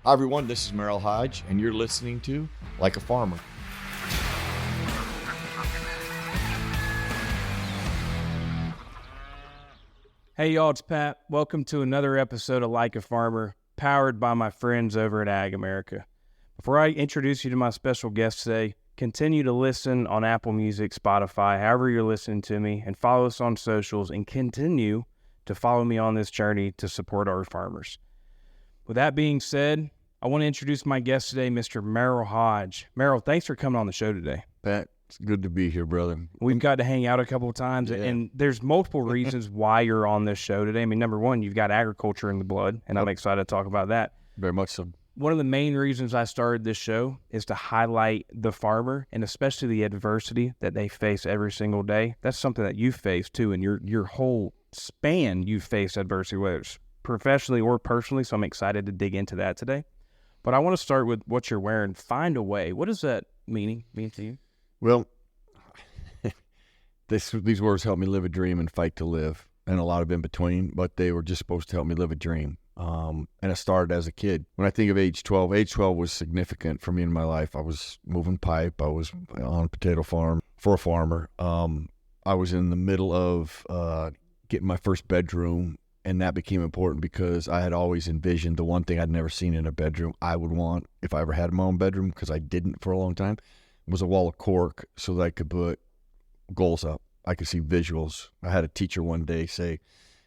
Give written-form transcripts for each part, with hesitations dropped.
Hi, everyone. This is Merril Hoge, and you're listening to Like a Farmer. Hey, y'all, it's Pat. Welcome to another episode of Like a Farmer, powered by my friends over at AgAmerica. Before I introduce you to my special guest today, continue to listen on Apple Music, Spotify, however you're listening to me, and follow us on socials, and continue to follow me on this journey to support our farmers. With that being said, I want to introduce my guest today, Mr. Merril Hoge. Merril, thanks for coming on the show today. Pat, it's good to be here, brother. We've got to hang out a couple of times, and there's multiple reasons why you're on this show today. I mean, number one, you've got agriculture in the blood, and I'm excited to talk about that. Very much so. One of the main reasons I started this show is to highlight the farmer, and especially the adversity that they face every single day. That's something that you face too, and your whole span you face adversity, whether it's professionally or personally, so I'm excited to dig into that today. But I want to start with what you're wearing. Find a way. What does that mean to you? Well, these words help me live a dream and fight to live, and a lot of in between, but they were just supposed to help me live a dream. And it started as a kid. When I think of age 12 was significant for me in my life. I was moving pipe. I was on a potato farm for a farmer. I was in the middle of getting my first bedroom, and that became important because I had always envisioned the one thing I'd never seen in a bedroom I would want if I ever had my own bedroom, because I didn't for a long time, was a wall of cork so that I could put goals up. I could see visuals. I had a teacher one day say,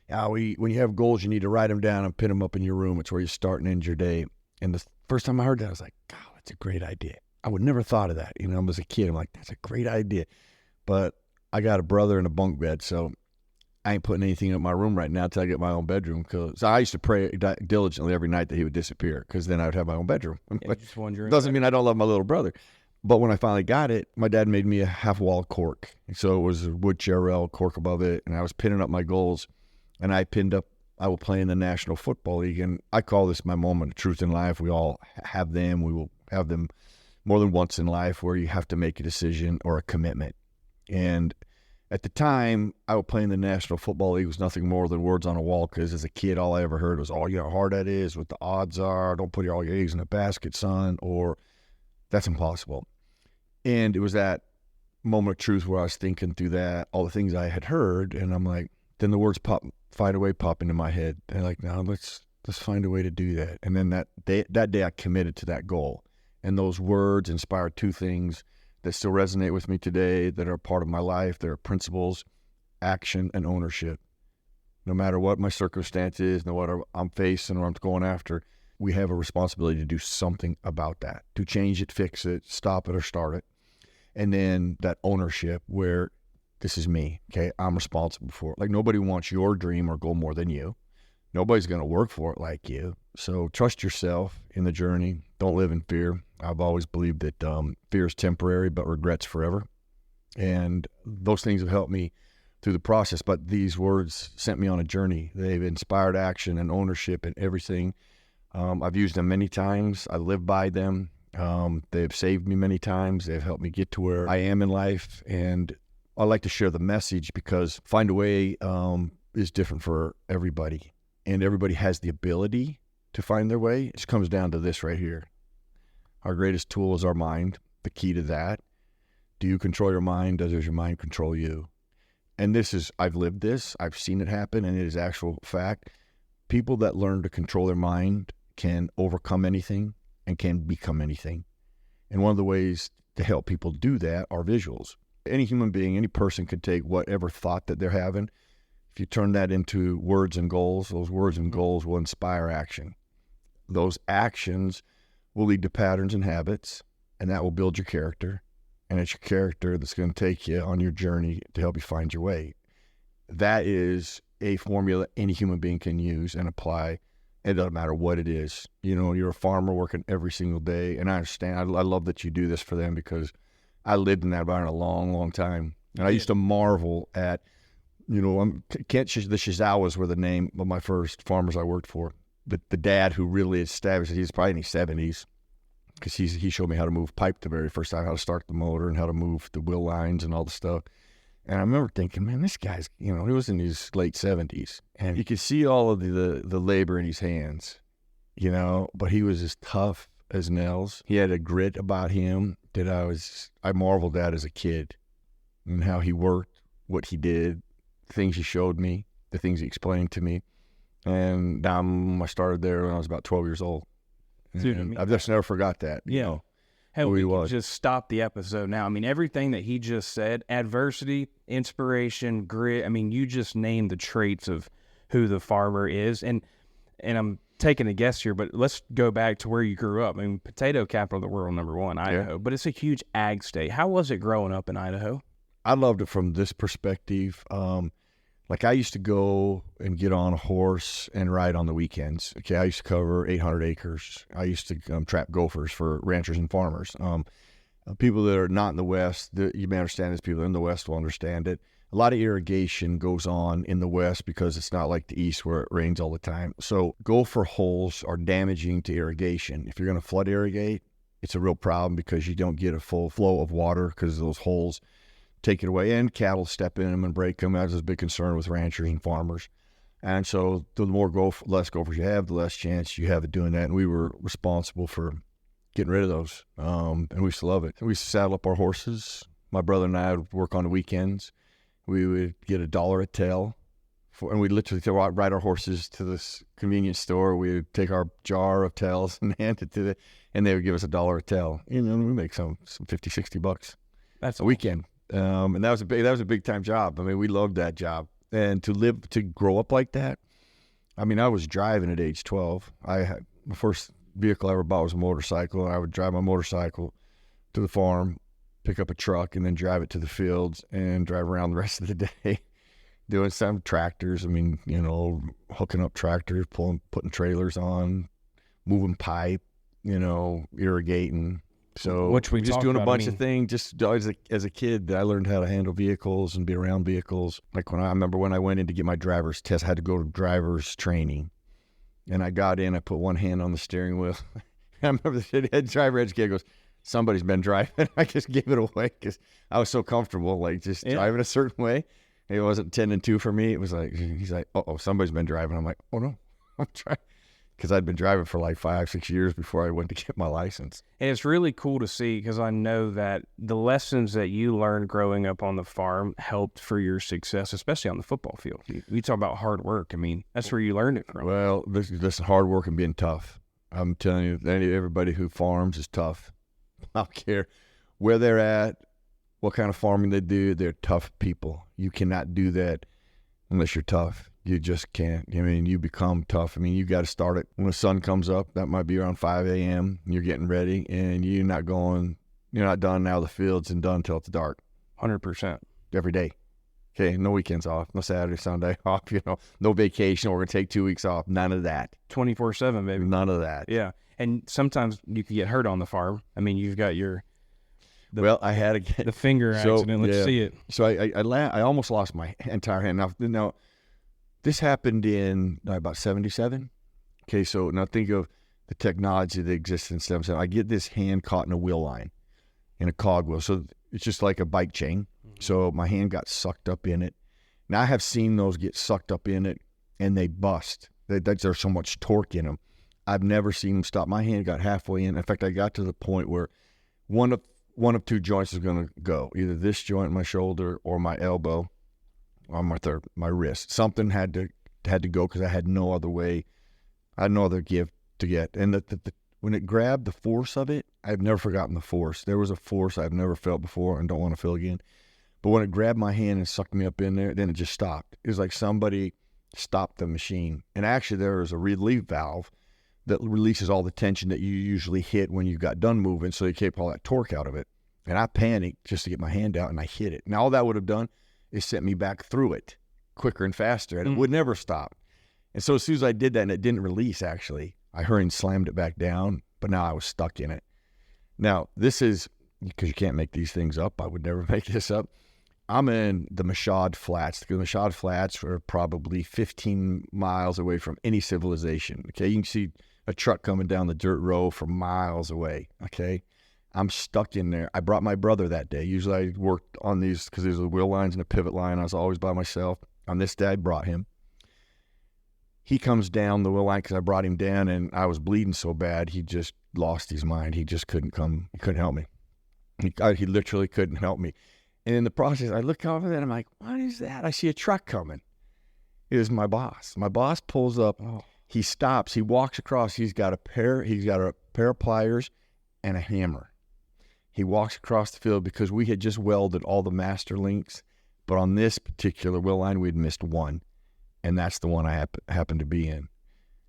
when you have goals, you need to write them down and pin them up in your room. It's where you start and end your day. And the first time I heard that, I was like, God, that's a great idea. I would never thought of that. As a kid, I'm like, that's a great idea. But I got a brother in a bunk bed, so I ain't putting anything in my room right now until I get my own bedroom. Because I used to pray diligently every night that he would disappear, because then I would have my own bedroom. Just wondering. Doesn't mean I don't love my little brother. But when I finally got it, my dad made me a half wall of cork. So it was a wood chair rail, cork above it, and I was pinning up my goals. And I will play in the National Football League, and I call this my moment of truth in life. We all have them. We will have them more than once in life, where you have to make a decision or a commitment. And at the time, I would play in the National Football League was nothing more than words on a wall, because as a kid, all I ever heard was, oh, you know how hard that is, what the odds are, don't put all your eggs in a basket, son, or that's impossible. And it was that moment of truth where I was thinking through that, all the things I had heard, and I'm like, then the words find a way pop into my head. And like, now let's find a way to do that. And then that day I committed to that goal. And those words inspired two things that still resonate with me today, that are part of my life. They're principles, action, and ownership. No matter what my circumstance is, no matter what I'm facing or I'm going after, we have a responsibility to do something about that, to change it, fix it, stop it, or start it. And then that ownership, where this is me, okay? I'm responsible for it. Like, nobody wants your dream or goal more than you. Nobody's going to work for it like you. So trust yourself in the journey. Don't live in fear. I've always believed that fear is temporary, but regret's forever. And those things have helped me through the process. But these words sent me on a journey. They've inspired action and ownership and everything. I've used them many times. I live by them. They've saved me many times. They've helped me get to where I am in life. And I like to share the message, because find a way is different for everybody. And everybody has the ability to find their way. It just comes down to this right here. Our greatest tool is our mind. The key to that. Do you control your mind? Does your mind control you? And I've lived this. I've seen it happen, and it is actual fact. People that learn to control their mind can overcome anything and can become anything. And one of the ways to help people do that are visuals. Any human being, any person could take whatever thought that they're having. If you turn that into words and goals, those words and goals will inspire action. Those actions will lead to patterns and habits, and that will build your character. And it's your character that's going to take you on your journey to help you find your way. That is a formula any human being can use and apply. It doesn't matter what it is. You're a farmer working every single day, and I understand. I love that you do this for them, because I lived in that environment a long, long time. And I used to marvel at, the Shizawas were the name of my first farmers I worked for. The dad who really established it, he's probably in his 70s, because he showed me how to move pipe the very first time, how to start the motor and how to move the wheel lines and all the stuff. And I remember thinking, man, this guy's, he was in his late 70s, and you could see all of the labor in his hands. but he was as tough as nails. He had a grit about him that I marveled at as a kid, and how he worked, what he did, the things he showed me, the things he explained to me. And I started there when I was about 12 years old. Dude, I've just never forgot that. Yeah. Hell, we could just stop the episode now. I mean, everything that he just said, adversity, inspiration, grit. I mean, you just named the traits of who the farmer is. And I'm taking a guess here, but let's go back to where you grew up. I mean, potato capital of the world, #1, Idaho. But it's a huge ag state. How was it growing up in Idaho? I loved it from this perspective. Like I used to go and get on a horse and ride on the weekends. Okay, I used to cover 800 acres. I used to trap gophers for ranchers and farmers. People that are not in the West, you may understand this, people in the West will understand it. A lot of irrigation goes on in the West because it's not like the East where it rains all the time. So gopher holes are damaging to irrigation. If you're going to flood irrigate, it's a real problem because you don't get a full flow of water because those holes take it away, and cattle step in them and break them. That's a big concern with ranchers and farmers. And so the less gophers you have, the less chance you have of doing that. And we were responsible for getting rid of those. And we used to love it. We used to saddle up our horses. My brother and I would work on the weekends. We would get $1 a tail, and we'd literally ride our horses to this convenience store. We would take our jar of tails and hand it to them, and they would give us $1 a tail. We make some $50, $60. That's a weekend. And that was a big time job. I mean, we loved that job. And to grow up like that, I mean, I was driving at age 12. My first vehicle I ever bought was a motorcycle. And I would drive my motorcycle to the farm, pick up a truck, and then drive it to the fields and drive around the rest of the day doing some tractors. I mean, hooking up tractors, putting trailers on, moving pipe, irrigating. So which we just doing a bunch of things. Just as a kid, I learned how to handle vehicles and be around vehicles. Like I remember when I went in to get my driver's test, I had to go to driver's training, and I got in. I put one hand on the steering wheel. I remember the head driver educator goes, "Somebody's been driving." I just gave it away because I was so comfortable, like just driving a certain way. It wasn't 10 and 2 for me. It was like he's like, "Oh, somebody's been driving." I'm like, "Oh no, I'm trying." Because I'd been driving for like 5-6 years before I went to get my license. And it's really cool to see because I know that the lessons that you learned growing up on the farm helped for your success, especially on the football field. We talk about hard work. I mean, that's where you learned it from. Well, this hard work and being tough. I'm telling you, everybody who farms is tough. I don't care where they're at, what kind of farming they do. They're tough people. You cannot do that unless you're tough. You just can't. I mean, you become tough. I mean, you got to start it when the sun comes up. That might be around 5 a.m. You're getting ready, and you're not done now. The field's and done until it's dark. 100%. Every day. Okay, no weekends off, no Saturday, Sunday off, no vacation. We're going to take 2 weeks off. None of that. 24/7, baby. None of that. Yeah. And sometimes you can get hurt on the farm. I mean, you've got I had the finger accident. Let's see it. So I almost lost my entire hand. Now, this happened in about 77. Okay, so now think of the technology that existed in 77. I get this hand caught in a wheel line, in a cog wheel. So it's just like a bike chain. Mm-hmm. So my hand got sucked up in it. Now I have seen those get sucked up in it, and they bust. There's so much torque in them. I've never seen them stop. My hand got halfway in. In fact, I got to the point where one of two joints is going to go, either this joint in my shoulder or my elbow. On my wrist. Something had to go because I had no other way. I had no other give to get. And when it grabbed, the force of it, I've never forgotten the force. There was a force I've never felt before and don't want to feel again. But when it grabbed my hand and sucked me up in there, then it just stopped. It was like somebody stopped the machine. And actually there was a relief valve that releases all the tension that you usually hit when you got done moving, so you keep all that torque out of it. And I panicked just to get my hand out, and I hit it. Now all that would have done, it sent me back through it quicker and faster, and it would never stop. And so as soon as I did that, and it didn't release, actually, I hurried and slammed it back down, but now I was stuck in it. Now, this is, because you can't make these things up, I would never make this up. I'm in the Mashad Flats. The Mashad Flats are probably 15 miles away from any civilization, okay? You can see a truck coming down the dirt road from miles away, okay? I'm stuck in there. I brought my brother that day. Usually I worked on these because there's a wheel lines and a pivot line. I was always by myself. On this day, I brought him. he comes down the line because I brought him down and I was bleeding so bad. He just lost his mind. He just couldn't come. He couldn't help me. He literally couldn't help me. And in the process, I look over there and I'm like, what is that? I see a truck coming. It is my boss. My boss pulls up. Oh. He stops. He walks across. He's got a pair of pliers and a hammer. He walks across the field because we had just welded all the master links, but on this particular wheel line, we'd missed one, and that's the one I happened to be in.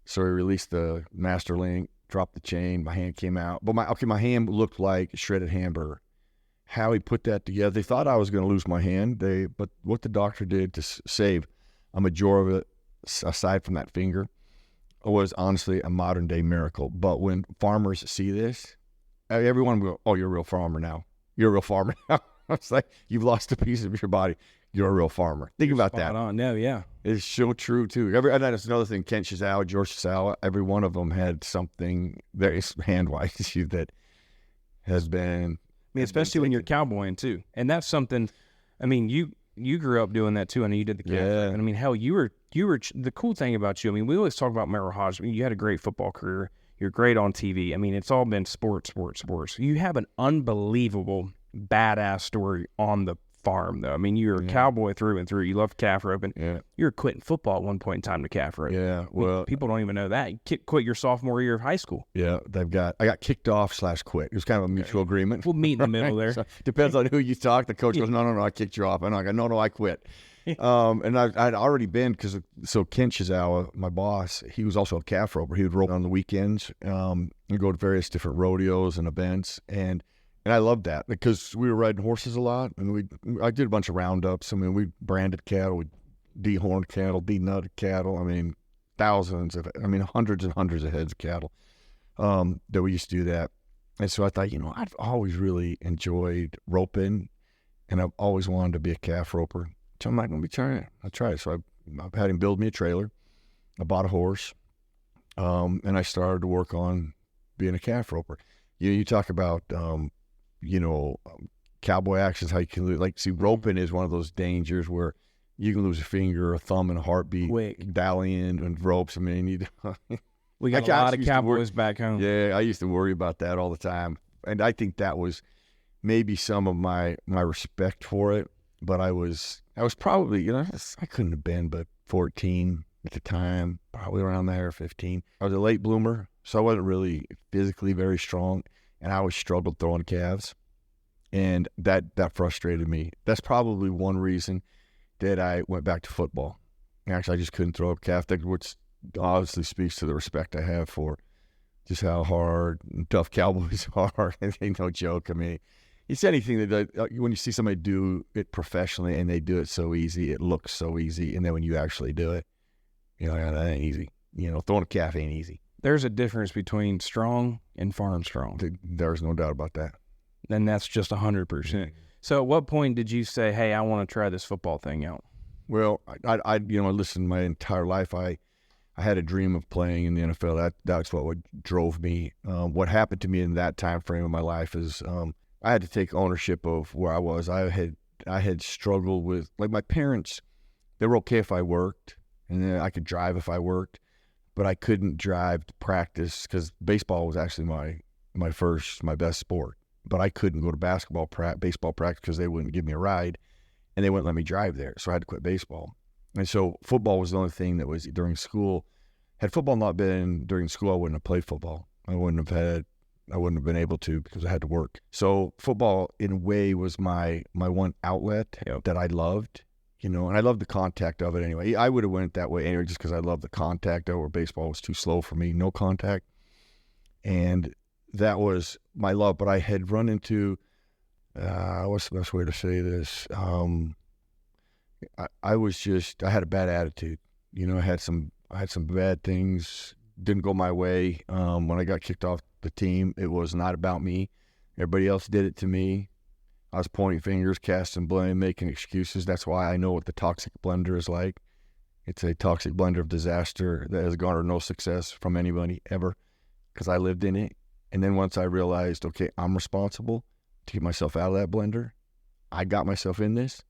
So he released the master link, dropped the chain, my hand came out. But my hand looked like a shredded hamburger. How he put that together, they thought I was going to lose my hand. But what the doctor did to save a majority of it, aside from that finger, was honestly a modern day miracle. But when farmers see this, everyone will go, "Oh, you're a real farmer now. You're a real farmer now." It's like, you've lost a piece of your body. You're a real farmer. Think about that. No, yeah. It's so true, too. And that's another thing. Kent Shizawa, George Shizawa, every one of them had something very hand-wise that has been... I mean, especially when you're cowboying, too. And that's something... I mean, you grew up doing that, too. I know you did the calf. Yeah. And I mean, hell, you were... The cool thing about you, I mean, we always talk about Merril Hoge. I mean, you had a great football career. You're great on TV. I mean, it's all been sports. You have an unbelievable, badass story on the farm, though. I mean, you're a cowboy through and through. You love calf roping. Yeah. You were quitting football at one point in time to calf rope. Yeah, well... I mean, people don't even know that. You quit your sophomore year of high school. Yeah, I got kicked off / quit. It was kind of a mutual agreement. We'll meet in the middle there. So, depends on who you talk. The coach goes, no, I kicked you off. And I go, no, I quit. And I'd already been, so Kent Shizawa, my boss, he was also a calf roper. He would rope on the weekends and go to various different rodeos and events. And I loved that because we were riding horses a lot. And I did a bunch of roundups. I mean, we branded cattle, we dehorned cattle, denutted cattle. I mean, hundreds and hundreds of heads of cattle that we used to do that. And so I thought, I've always really enjoyed roping, and I've always wanted to be a calf roper. So I'm like, let me try it. I'll try it. So I had him build me a trailer. I bought a horse, and I started to work on being a calf roper. You talk about, cowboy actions, how you can lose. Like, see, roping is one of those dangers where you can lose a finger, a thumb, and a heartbeat. Quick. Dallying and ropes. I mean, We got a lot of cowboys back home. Yeah, I used to worry about that all the time. And I think that was maybe some of my respect for it. But I was probably, I couldn't have been but 14 at the time, probably around there, 15. I was a late bloomer, so I wasn't really physically very strong, and I always struggled throwing calves, and that frustrated me. That's probably one reason that I went back to football. Actually, I just couldn't throw a calf, which obviously speaks to the respect I have for just how hard and tough cowboys are. It ain't no joke. I mean, it's anything that when you see somebody do it professionally and they do it so easy, it looks so easy. And then when you actually do it, that ain't easy. Throwing a calf ain't easy. There's a difference between strong and farm strong. There's no doubt about that. And that's just 100%. So at what point did you say, hey, I want to try this football thing out? Well, I listened my entire life. I had a dream of playing in the NFL. That's what drove me. What happened to me in that time frame of my life is I had to take ownership of where I was. I had struggled with, like, my parents, they were okay if I worked, and then I could drive if I worked, but I couldn't drive to practice because baseball was actually my best sport. But I couldn't go to baseball practice because they wouldn't give me a ride, and they wouldn't let me drive there, so I had to quit baseball. And so football was the only thing that was during school. Had football not been during school, I wouldn't have played football. I wouldn't have been able to because I had to work. So football, in a way, was my one outlet that I loved, and I loved the contact of it anyway. I would have went that way anyway just because I loved the contact of it, where baseball was too slow for me, no contact. And that was my love. But I had run into, what's the best way to say this? I had a bad attitude. I had some bad things, didn't go my way. When I got kicked off the team, it was not about me. Everybody else did it to me. I was pointing fingers, casting blame, making excuses. That's why I know what the toxic blender is like. It's a toxic blender of disaster that has garnered no success from anybody ever, because I lived in it. And then once I realized, okay, I'm responsible to get myself out of that blender. I got myself in this,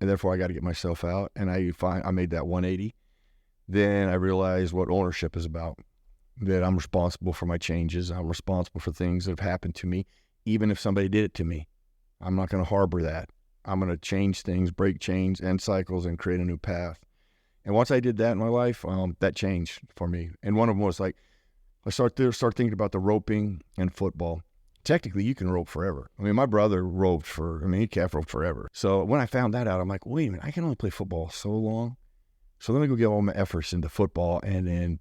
and therefore I got to get myself out. And I made that 180, then I realized what ownership is about, that I'm responsible for my changes. I'm responsible for things that have happened to me, even if somebody did it to me. I'm not going to harbor that. I'm going to change things, break chains, end cycles, and create a new path. And once I did that in my life, that changed for me. And one of them was like, I start thinking about the roping and football. Technically, you can rope forever. I mean, my brother he calf roped forever. So when I found that out, I'm like, wait a minute, I can only play football so long. So let me go get all my efforts into football, and then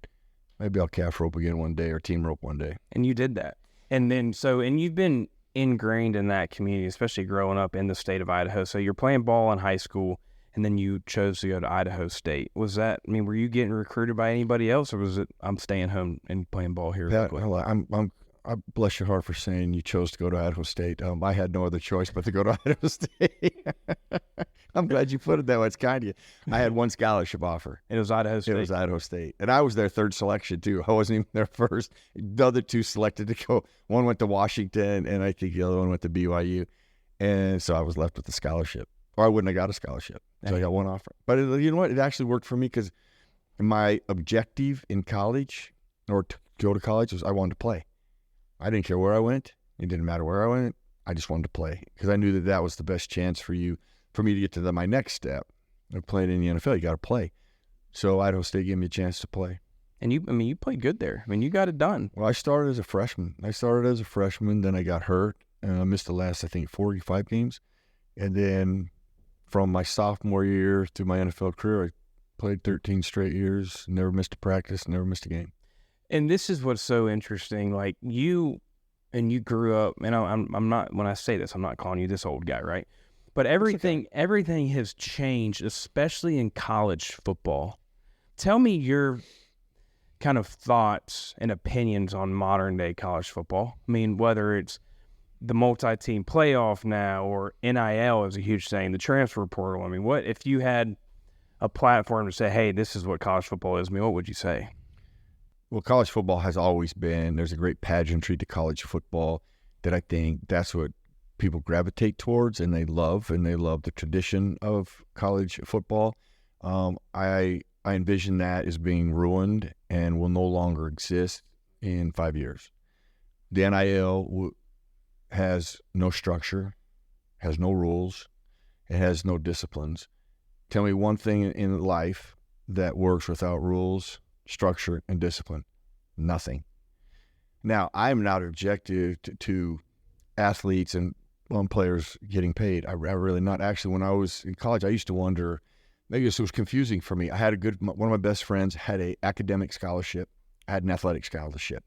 maybe I'll calf rope again one day or team rope one day. And you did that. And then, and you've been ingrained in that community, especially growing up in the state of Idaho. So you're playing ball in high school, and then you chose to go to Idaho State. Were you getting recruited by anybody else, or was it, I'm staying home and playing ball here? I bless your heart for saying you chose to go to Idaho State. I had no other choice but to go to Idaho State. I'm glad you put it that way. It's kind of you. I had one scholarship offer. It was Idaho State. It was Idaho State. And I was their third selection, too. I wasn't even their first. The other two selected to go. One went to Washington, and I think the other one went to BYU. And so I was left with the scholarship. Or I wouldn't have got a scholarship. So I got one offer. But you know what? It actually worked for me because my objective in college, or to go to college, was I wanted to play. I didn't care where I went. It didn't matter where I went. I just wanted to play because I knew that was the best chance for me to get to my next step of playing in the NFL. You got to play. So Idaho State gave me a chance to play. And you played good there. You got it done. Well, I started as a freshman. Then I got hurt. And I missed the last, 45 games. And then from my sophomore year to my NFL career, I played 13 straight years, never missed a practice, never missed a game. And this is what's so interesting. Like you grew up, and I'm not, when I say this, I'm not calling you this old guy, right? But everything has changed, especially in college football. Tell me your kind of thoughts and opinions on modern day college football. Whether it's the multi-team playoff now, or NIL is a huge thing, the transfer portal. What if you had a platform to say, hey, this is what college football is? What would you say? Well, college football has always been, there's a great pageantry to college football that I think that's what people gravitate towards, and they love the tradition of college football. I envision that as being ruined and will no longer exist in 5 years. The NIL has no structure, has no rules, it has no disciplines. Tell me one thing in life that works without rules, structure, and discipline. Nothing. Now, I'm not objective to athletes and players getting paid. I really not. Actually, when I was in college, I used to wonder, maybe this was confusing for me. I had one of my best friends had an academic scholarship. I had an athletic scholarship.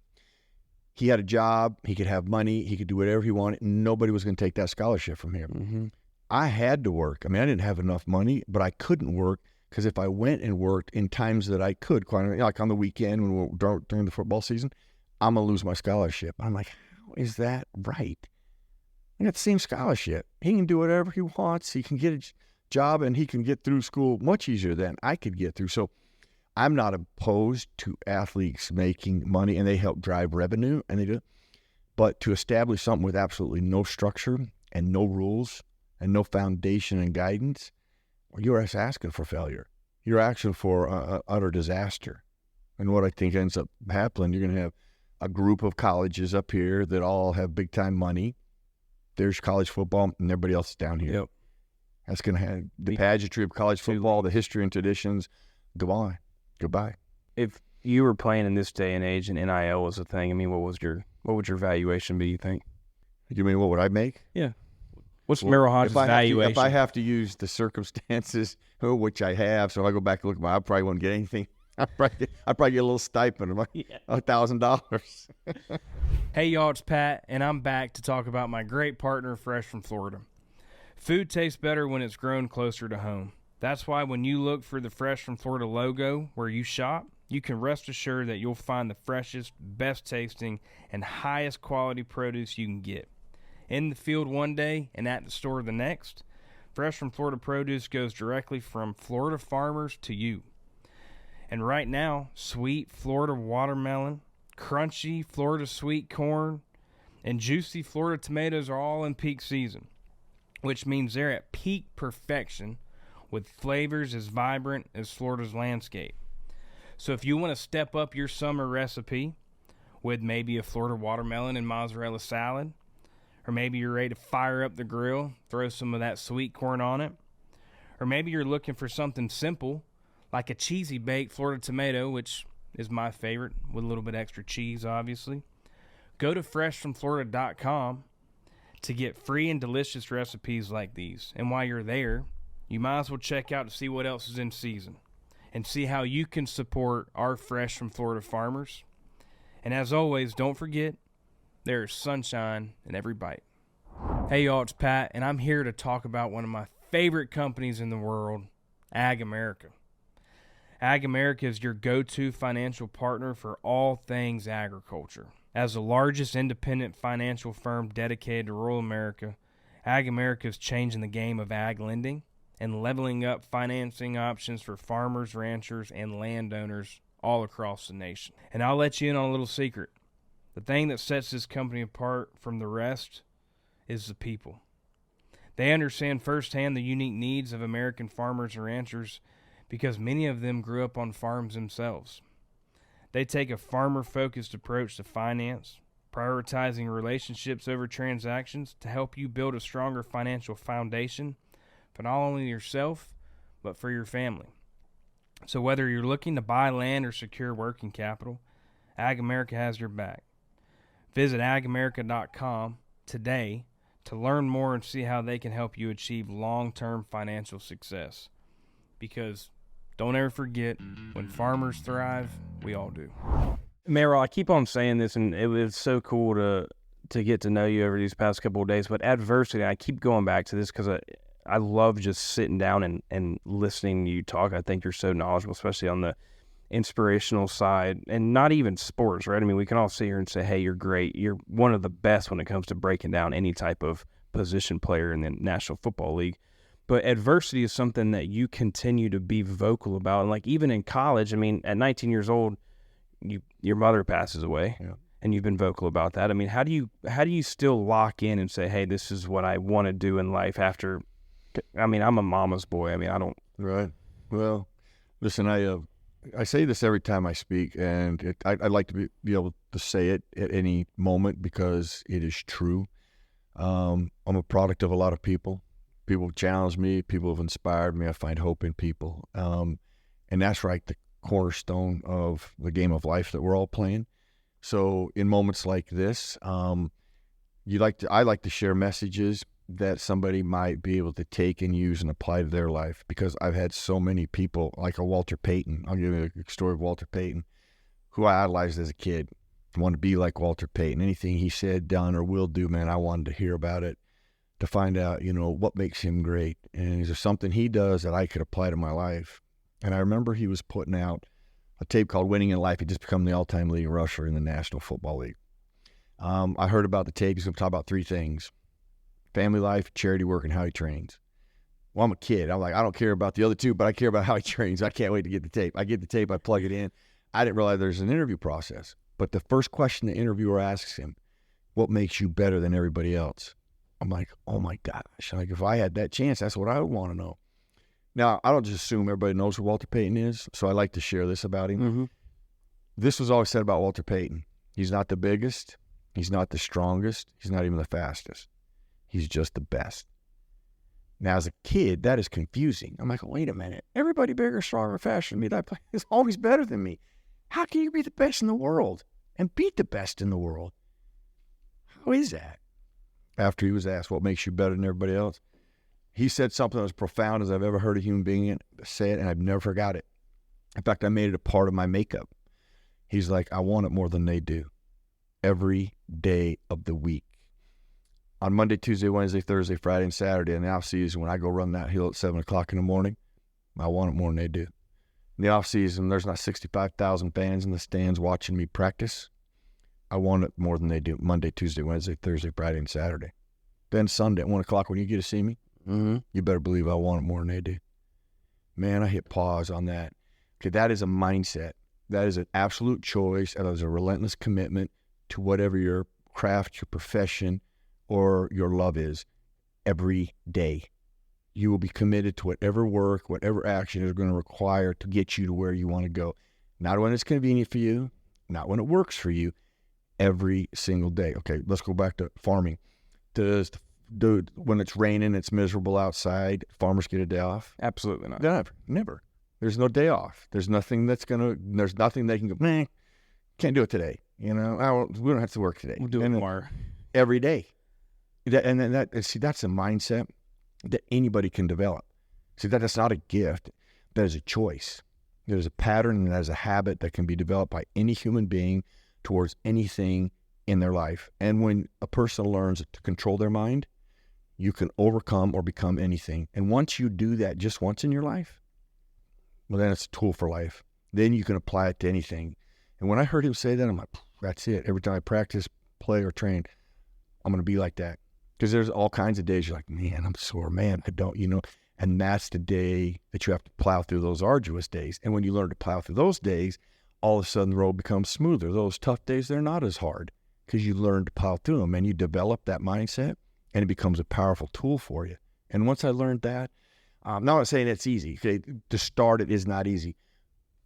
He had a job. He could have money. He could do whatever he wanted. Nobody was going to take that scholarship from him. Mm-hmm. I had to work. I didn't have enough money, but I couldn't work. Because if I went and worked in times that I could, like on the weekend during the football season, I'm going to lose my scholarship. I'm like, how is that right? I got the same scholarship. He can do whatever he wants. He can get a job, and he can get through school much easier than I could get through. So I'm not opposed to athletes making money, and they help drive revenue, and they do. But to establish something with absolutely no structure and no rules and no foundation and guidance, you're asking for failure. You're asking for utter disaster. And what I think ends up happening, you're going to have a group of colleges up here that all have big-time money. There's college football, and everybody else is down here. Yep. That's going to have the pageantry of college football, the history and traditions. Goodbye. If you were playing in this day and age and NIL was a thing, what would your valuation be, you think? You mean what would I make? Yeah. What's Merril Hoge's valuation? If I have to use the circumstances, which I have, so if I go back and look, I probably won't get anything. I'd probably get a little stipend of $1,000. Hey, y'all, it's Pat, and I'm back to talk about my great partner, Fresh from Florida. Food tastes better when it's grown closer to home. That's why when you look for the Fresh from Florida logo where you shop, you can rest assured that you'll find the freshest, best tasting, and highest quality produce you can get. In the field one day and at the store the next, Fresh from Florida produce goes directly from Florida farmers to you. And right now, sweet Florida watermelon, crunchy Florida sweet corn, and juicy Florida tomatoes are all in peak season, which means they're at peak perfection with flavors as vibrant as Florida's landscape. So if you want to step up your summer recipe with maybe a Florida watermelon and mozzarella salad, or maybe you're ready to fire up the grill, throw some of that sweet corn on it, or maybe you're looking for something simple like a cheesy baked Florida tomato, which is my favorite, with a little bit extra cheese, obviously. Go to freshfromflorida.com to get free and delicious recipes like these. And while you're there, you might as well check out to see what else is in season and see how you can support our Fresh from Florida farmers. And as always, don't forget, there is sunshine in every bite. Hey y'all, it's Pat, and I'm here to talk about one of my favorite companies in the world, AgAmerica. AgAmerica is your go-to financial partner for all things agriculture. As the largest independent financial firm dedicated to rural America, AgAmerica is changing the game of ag lending and leveling up financing options for farmers, ranchers, and landowners all across the nation. And I'll let you in on a little secret. The thing that sets this company apart from the rest is the people. They understand firsthand the unique needs of American farmers and ranchers because many of them grew up on farms themselves. They take a farmer-focused approach to finance, prioritizing relationships over transactions to help you build a stronger financial foundation for not only yourself, but for your family. So whether you're looking to buy land or secure working capital, AgAmerica has your back. Visit AgAmerica.com today to learn more and see how they can help you achieve long-term financial success. Because don't ever forget, when farmers thrive, we all do. Merril, I keep on saying this, and it was so cool to get to know you over these past couple of days, but adversity, I keep going back to this because I love just sitting down and listening to you talk. I think you're so knowledgeable, especially on the inspirational side, and not even sports, right? I mean, we can all sit here and say, hey, you're great. You're one of the best when it comes to breaking down any type of position player in the National Football League. But adversity is something that you continue to be vocal about. And like even in college, I mean, at 19 years old, your mother passes away, and you've been vocal about that. I mean, how do you still lock in and say, hey, this is what I want to do in life after? I mean, I'm a mama's boy. I mean, I don't. Right. Well, listen, I say this every time I speak, and I like to be able to say it at any moment because it is true. I'm a product of a lot of people. People challenge me. People have inspired me. I find hope in people. And that's right, the cornerstone of the game of life that we're all playing. So in moments like this, I like to share messages that somebody might be able to take and use and apply to their life, because I've had so many people, like a Walter Payton. I'll give you a story of Walter Payton, who I idolized as a kid. I wanted to be like Walter Payton. Anything he said, done, or will do, man, I wanted to hear about it, to find out, what makes him great. And is there something he does that I could apply to my life? And I remember he was putting out a tape called Winning in Life. He just become the all-time leading rusher in the National Football League. I heard about the tape. He's going to talk about three things: family life, charity work, and how he trains. Well, I'm a kid. I'm like, I don't care about the other two, but I care about how he trains. I can't wait to get the tape. I get the tape, I plug it in. I didn't realize there's an interview process. But the first question the interviewer asks him, what makes you better than everybody else? I'm like, oh my gosh. Like, if I had that chance, that's what I would want to know. Now, I don't just assume everybody knows who Walter Payton is, so I like to share this about him. Mm-hmm. This was always said about Walter Payton. He's not the biggest. He's not the strongest. He's not even the fastest. He's just the best. Now, as a kid, that is confusing. I'm like, wait a minute. Everybody bigger, stronger, faster than me that is always better than me. How can you be the best in the world and beat the best in the world? How is that? After he was asked, what makes you better than everybody else, he said something as profound as I've ever heard a human being say it, and I've never forgot it. In fact, I made it a part of my makeup. He's like, I want it more than they do. Every day of the week. On Monday, Tuesday, Wednesday, Thursday, Friday, and Saturday in the off season, when I go run that hill at 7 o'clock in the morning, I want it more than they do. In the off season, there's not 65,000 fans in the stands watching me practice. I want it more than they do. Monday, Tuesday, Wednesday, Thursday, Friday, and Saturday. Then Sunday at 1 o'clock when you get to see me, you better believe I want it more than they do. Man, I hit pause on that. Okay, that is a mindset. That is an absolute choice. That is a relentless commitment to whatever your craft, your profession, or your love is. Every day, you will be committed to whatever work, whatever action is going to require to get you to where you want to go. Not when it's convenient for you, not when it works for you, every single day. Okay, let's go back to farming. When it's raining, it's miserable outside, farmers get a day off? Absolutely not. Never. There's no day off. There's nothing they can go, man, can't do it today. We don't have to work today. We'll do it tomorrow. Every day. That's a mindset that anybody can develop. See, that's not a gift. That is a choice. There's a pattern and that is a habit that can be developed by any human being towards anything in their life. And when a person learns to control their mind, you can overcome or become anything. And once you do that just once in your life, well, then it's a tool for life. Then you can apply it to anything. And when I heard him say that, I'm like, that's it. Every time I practice, play, or train, I'm going to be like that. Because there's all kinds of days you're like, man, I'm sore, man, I don't, and that's the day that you have to plow through those arduous days. And when you learn to plow through those days, all of a sudden the road becomes smoother. Those tough days, they're not as hard because you learn to plow through them and you develop that mindset and it becomes a powerful tool for you. And once I learned that, I'm not saying it's easy. Okay? To start it is not easy.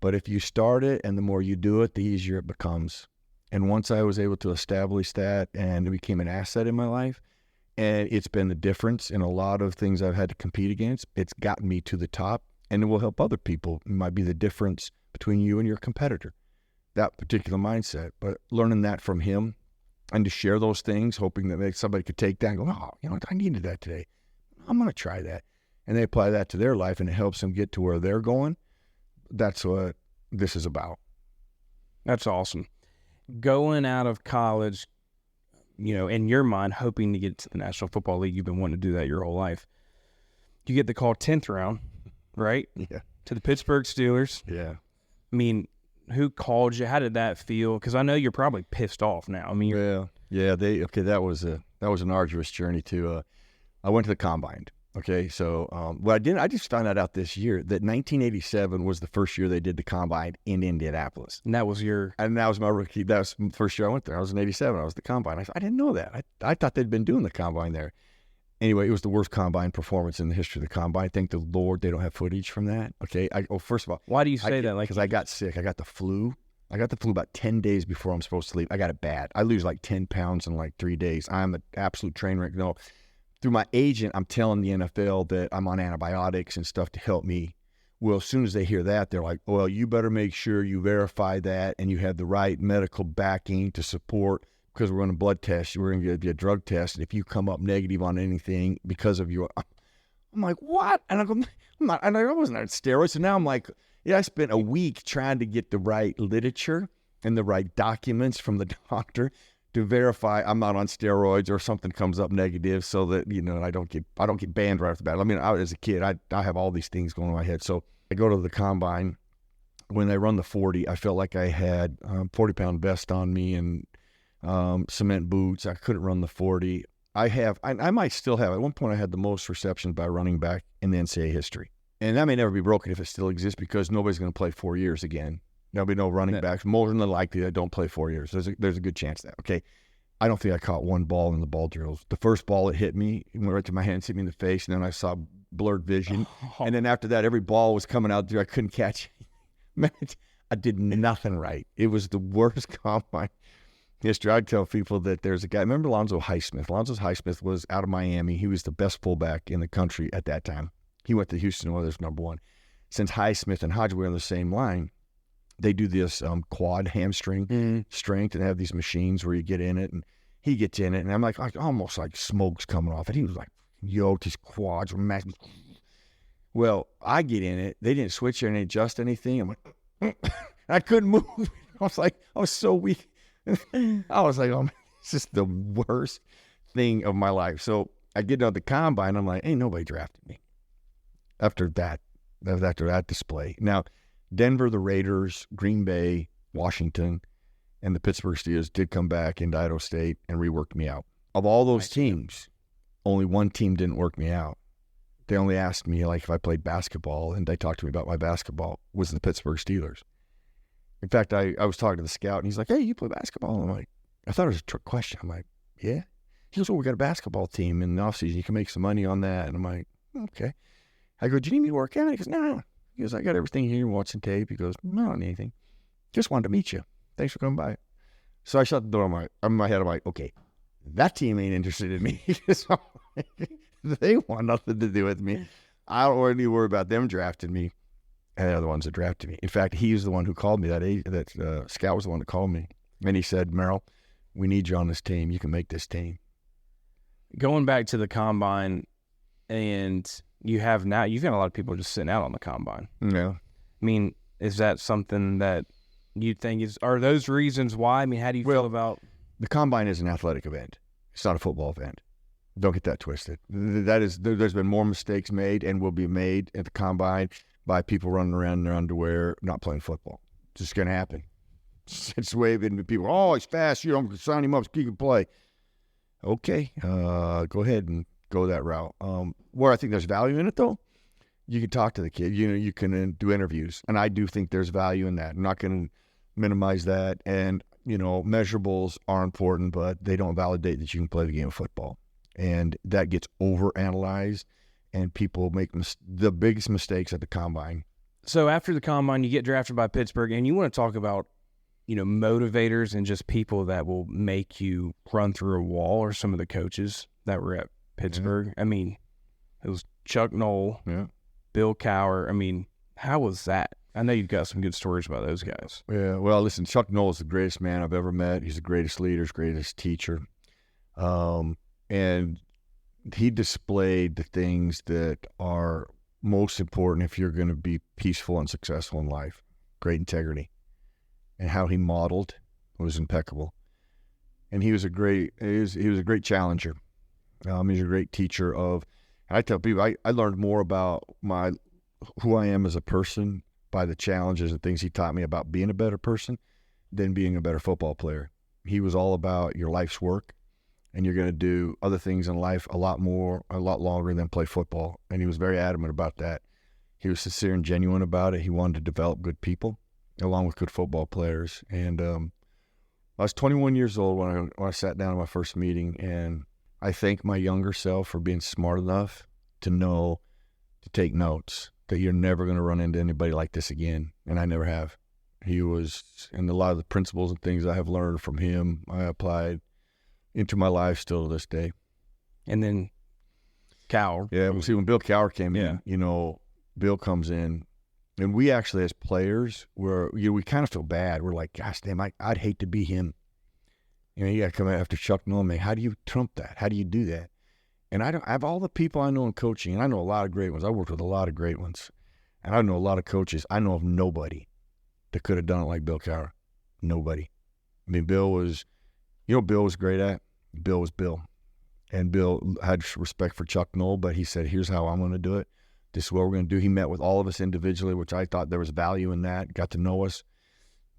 But if you start it and the more you do it, the easier it becomes. And once I was able to establish that and it became an asset in my life, and it's been the difference in a lot of things I've had to compete against. It's gotten me to the top, and it will help other people. It might be the difference between you and your competitor, that particular mindset. But learning that from him and to share those things, hoping that somebody could take that and go, oh, I needed that today. I'm going to try that. And they apply that to their life, and it helps them get to where they're going. That's what this is about. That's awesome. Going out of college, in your mind, hoping to get to the National Football League, you've been wanting to do that your whole life. You get the call 10th round, right? Yeah. To the Pittsburgh Steelers. Yeah. I mean, who called you? How did that feel? Because I know you're probably pissed off now. I mean, that was an arduous journey too. I went to the combine. Okay, so I just found out this year that 1987 was the first year they did the combine in Indianapolis. And that was my rookie. That was the first year I went there. I was in 87. I was the combine. I didn't know that. I thought they'd been doing the combine there. Anyway, it was the worst combine performance in the history of the combine. Thank the Lord they don't have footage from that. Okay, first of all, why do you say that? Because I got sick. I got the flu. I got the flu about 10 days before I'm supposed to leave. I got it bad. I lose like 10 pounds in like 3 days. I'm an absolute train wreck. No. Through my agent, I'm telling the NFL that I'm on antibiotics and stuff to help me. Well, as soon as they hear that, they're like, well, you better make sure you verify that and you have the right medical backing to support, because we're going to blood test you. We're going to give you a drug test. And if you come up negative on anything because of your, I'm like, what? And I go, I wasn't on steroids. So now I'm like, I spent a week trying to get the right literature and the right documents from the doctor to verify I'm not on steroids or something comes up negative, so that I don't get banned right off the bat. I mean, as a kid, I have all these things going in my head. So I go to the combine. When they run the 40, I felt like I had 40-pound vest on me and cement boots. I couldn't run the 40. I might still have. At one point, I had the most receptions by running back in the NCAA history, and that may never be broken if it still exists, because nobody's going to play 4 years again. There'll be no running backs. More than likely, I don't play 4 years. There's a good chance of that. Okay, I don't think I caught one ball in the ball drills. The first ball it hit me, it went right to my hands, hit me in the face, and then I saw blurred vision. And then after that, every ball was coming out there. I couldn't catch it. Man, I did nothing right. It was the worst combine history. I tell people that there's a guy. Remember Lonzo Highsmith? Lonzo Highsmith was out of Miami. He was the best fullback in the country at that time. He went to Houston Oilers #1. Since Highsmith and Hoge were on the same line, they do this quad hamstring strength and have these machines where you get in it, and he gets in it, and I'm like almost like smoke's coming off it. He was like yoked, his quads were massive. Well, I get in it. They didn't switch or adjust anything. I'm like, I couldn't move. I was so weak. I was like, oh man, this is the worst thing of my life. So I get on the combine. I'm like, ain't nobody drafted me after that display. Now, Denver, the Raiders, Green Bay, Washington, and the Pittsburgh Steelers did come back into Idaho State and reworked me out. Of all those teams, only one team didn't work me out. They only asked me if I played basketball, and they talked to me about my basketball, was the Pittsburgh Steelers. In fact, I was talking to the scout, and he's like, hey, you play basketball? And I'm like, I thought it was a trick question. I'm like, yeah. He goes, well, we got a basketball team in the offseason. You can make some money on that. And I'm like, okay. I go, do you need me to work out? He goes, no. He goes, I got everything here, watching tape. He goes, no, I don't need anything. Just wanted to meet you. Thanks for coming by. So I shut the door in my head. I'm like, okay, that team ain't interested in me. So they want nothing to do with me. I don't really worry about them drafting me. And they're the ones that drafted me. In fact, he was the one who called me. That scout was the one that called me. And he said, Merril, we need you on this team. You can make this team. Going back to the combine, and you've got a lot of people just sitting out on the combine. Yeah. I mean, is that something that you think are those reasons why? I mean, how do you feel about? The combine is an athletic event. It's not a football event. Don't get that twisted. There's been more mistakes made and will be made at the combine by people running around in their underwear, not playing football. It's just going to happen. It's waving to people. Oh, he's fast. You don't sign him up. He can play. Okay, go ahead and go that route. Where I think there's value in it, though, you can talk to the kid. You can do interviews, and I do think there's value in that. I'm not going to minimize that. And measurables are important, but they don't validate that you can play the game of football. And that gets overanalyzed, and people make the biggest mistakes at the combine. So after the combine, you get drafted by Pittsburgh, and you want to talk about motivators and just people that will make you run through a wall, or some of the coaches that were at Pittsburgh. I mean, it was Chuck Noll, Bill Cowher. I mean, how was that? I know you've got some good stories about those guys. Yeah, well, listen, Chuck Noll is the greatest man I've ever met. He's the greatest leader, greatest teacher. And he displayed the things that are most important if you're going to be peaceful and successful in life. Great integrity. And how he modeled was impeccable. And he was a great challenger. He's a great teacher and I tell people I learned more about who I am as a person by the challenges and things he taught me about being a better person than being a better football player. He was all about your life's work, and you're going to do other things in life a lot longer than play football. And he was very adamant about that. He was sincere and genuine about it. He wanted to develop good people along with good football players. And I was 21 years old when I sat down at my first meeting, and I thank my younger self for being smart enough to know to take notes, that you're never going to run into anybody like this again. And I never have. He was, and a lot of the principles and things I have learned from him, I applied into my life still to this day. And then Cowher. Yeah, well, see, when Bill Cowher came in, Bill comes in, and we actually, as players, we kind of feel bad. We're like, gosh, damn, I'd hate to be him. You got to come after Chuck Noll. Man, how do you trump that? How do you do that? And I have all the people I know in coaching, and I know a lot of great ones. I worked with a lot of great ones, and I know a lot of coaches. I know of nobody that could have done it like Bill Cowher. Nobody. I mean, Bill was great at? Bill was Bill. And Bill had respect for Chuck Noll, but he said, here's how I'm going to do it. This is what we're going to do. He met with all of us individually, which I thought there was value in that, got to know us.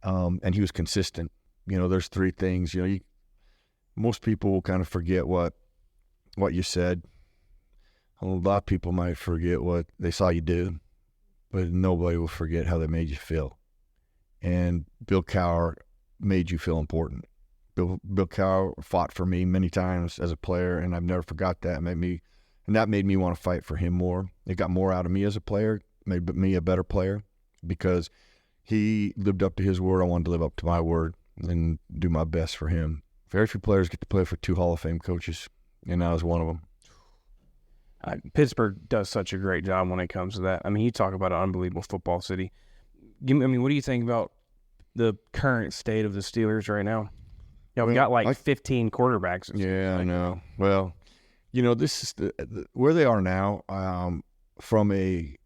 And he was consistent. There's three things. Most people will kind of forget what you said. A lot of people might forget what they saw you do, but nobody will forget how they made you feel. And Bill Cowher made you feel important. Bill Cowher fought for me many times as a player, and I've never forgot that. That made me want to fight for him more. It got more out of me as a player, made me a better player, because he lived up to his word. I wanted to live up to my word and do my best for him. Very few players get to play for 2 Hall of Fame coaches, and I was one of them. Pittsburgh does such a great job when it comes to that. I mean, you talk about an unbelievable football city. What do you think about the current state of the Steelers right now? We got 15 quarterbacks. Yeah, I know. Well, this is where they are now from a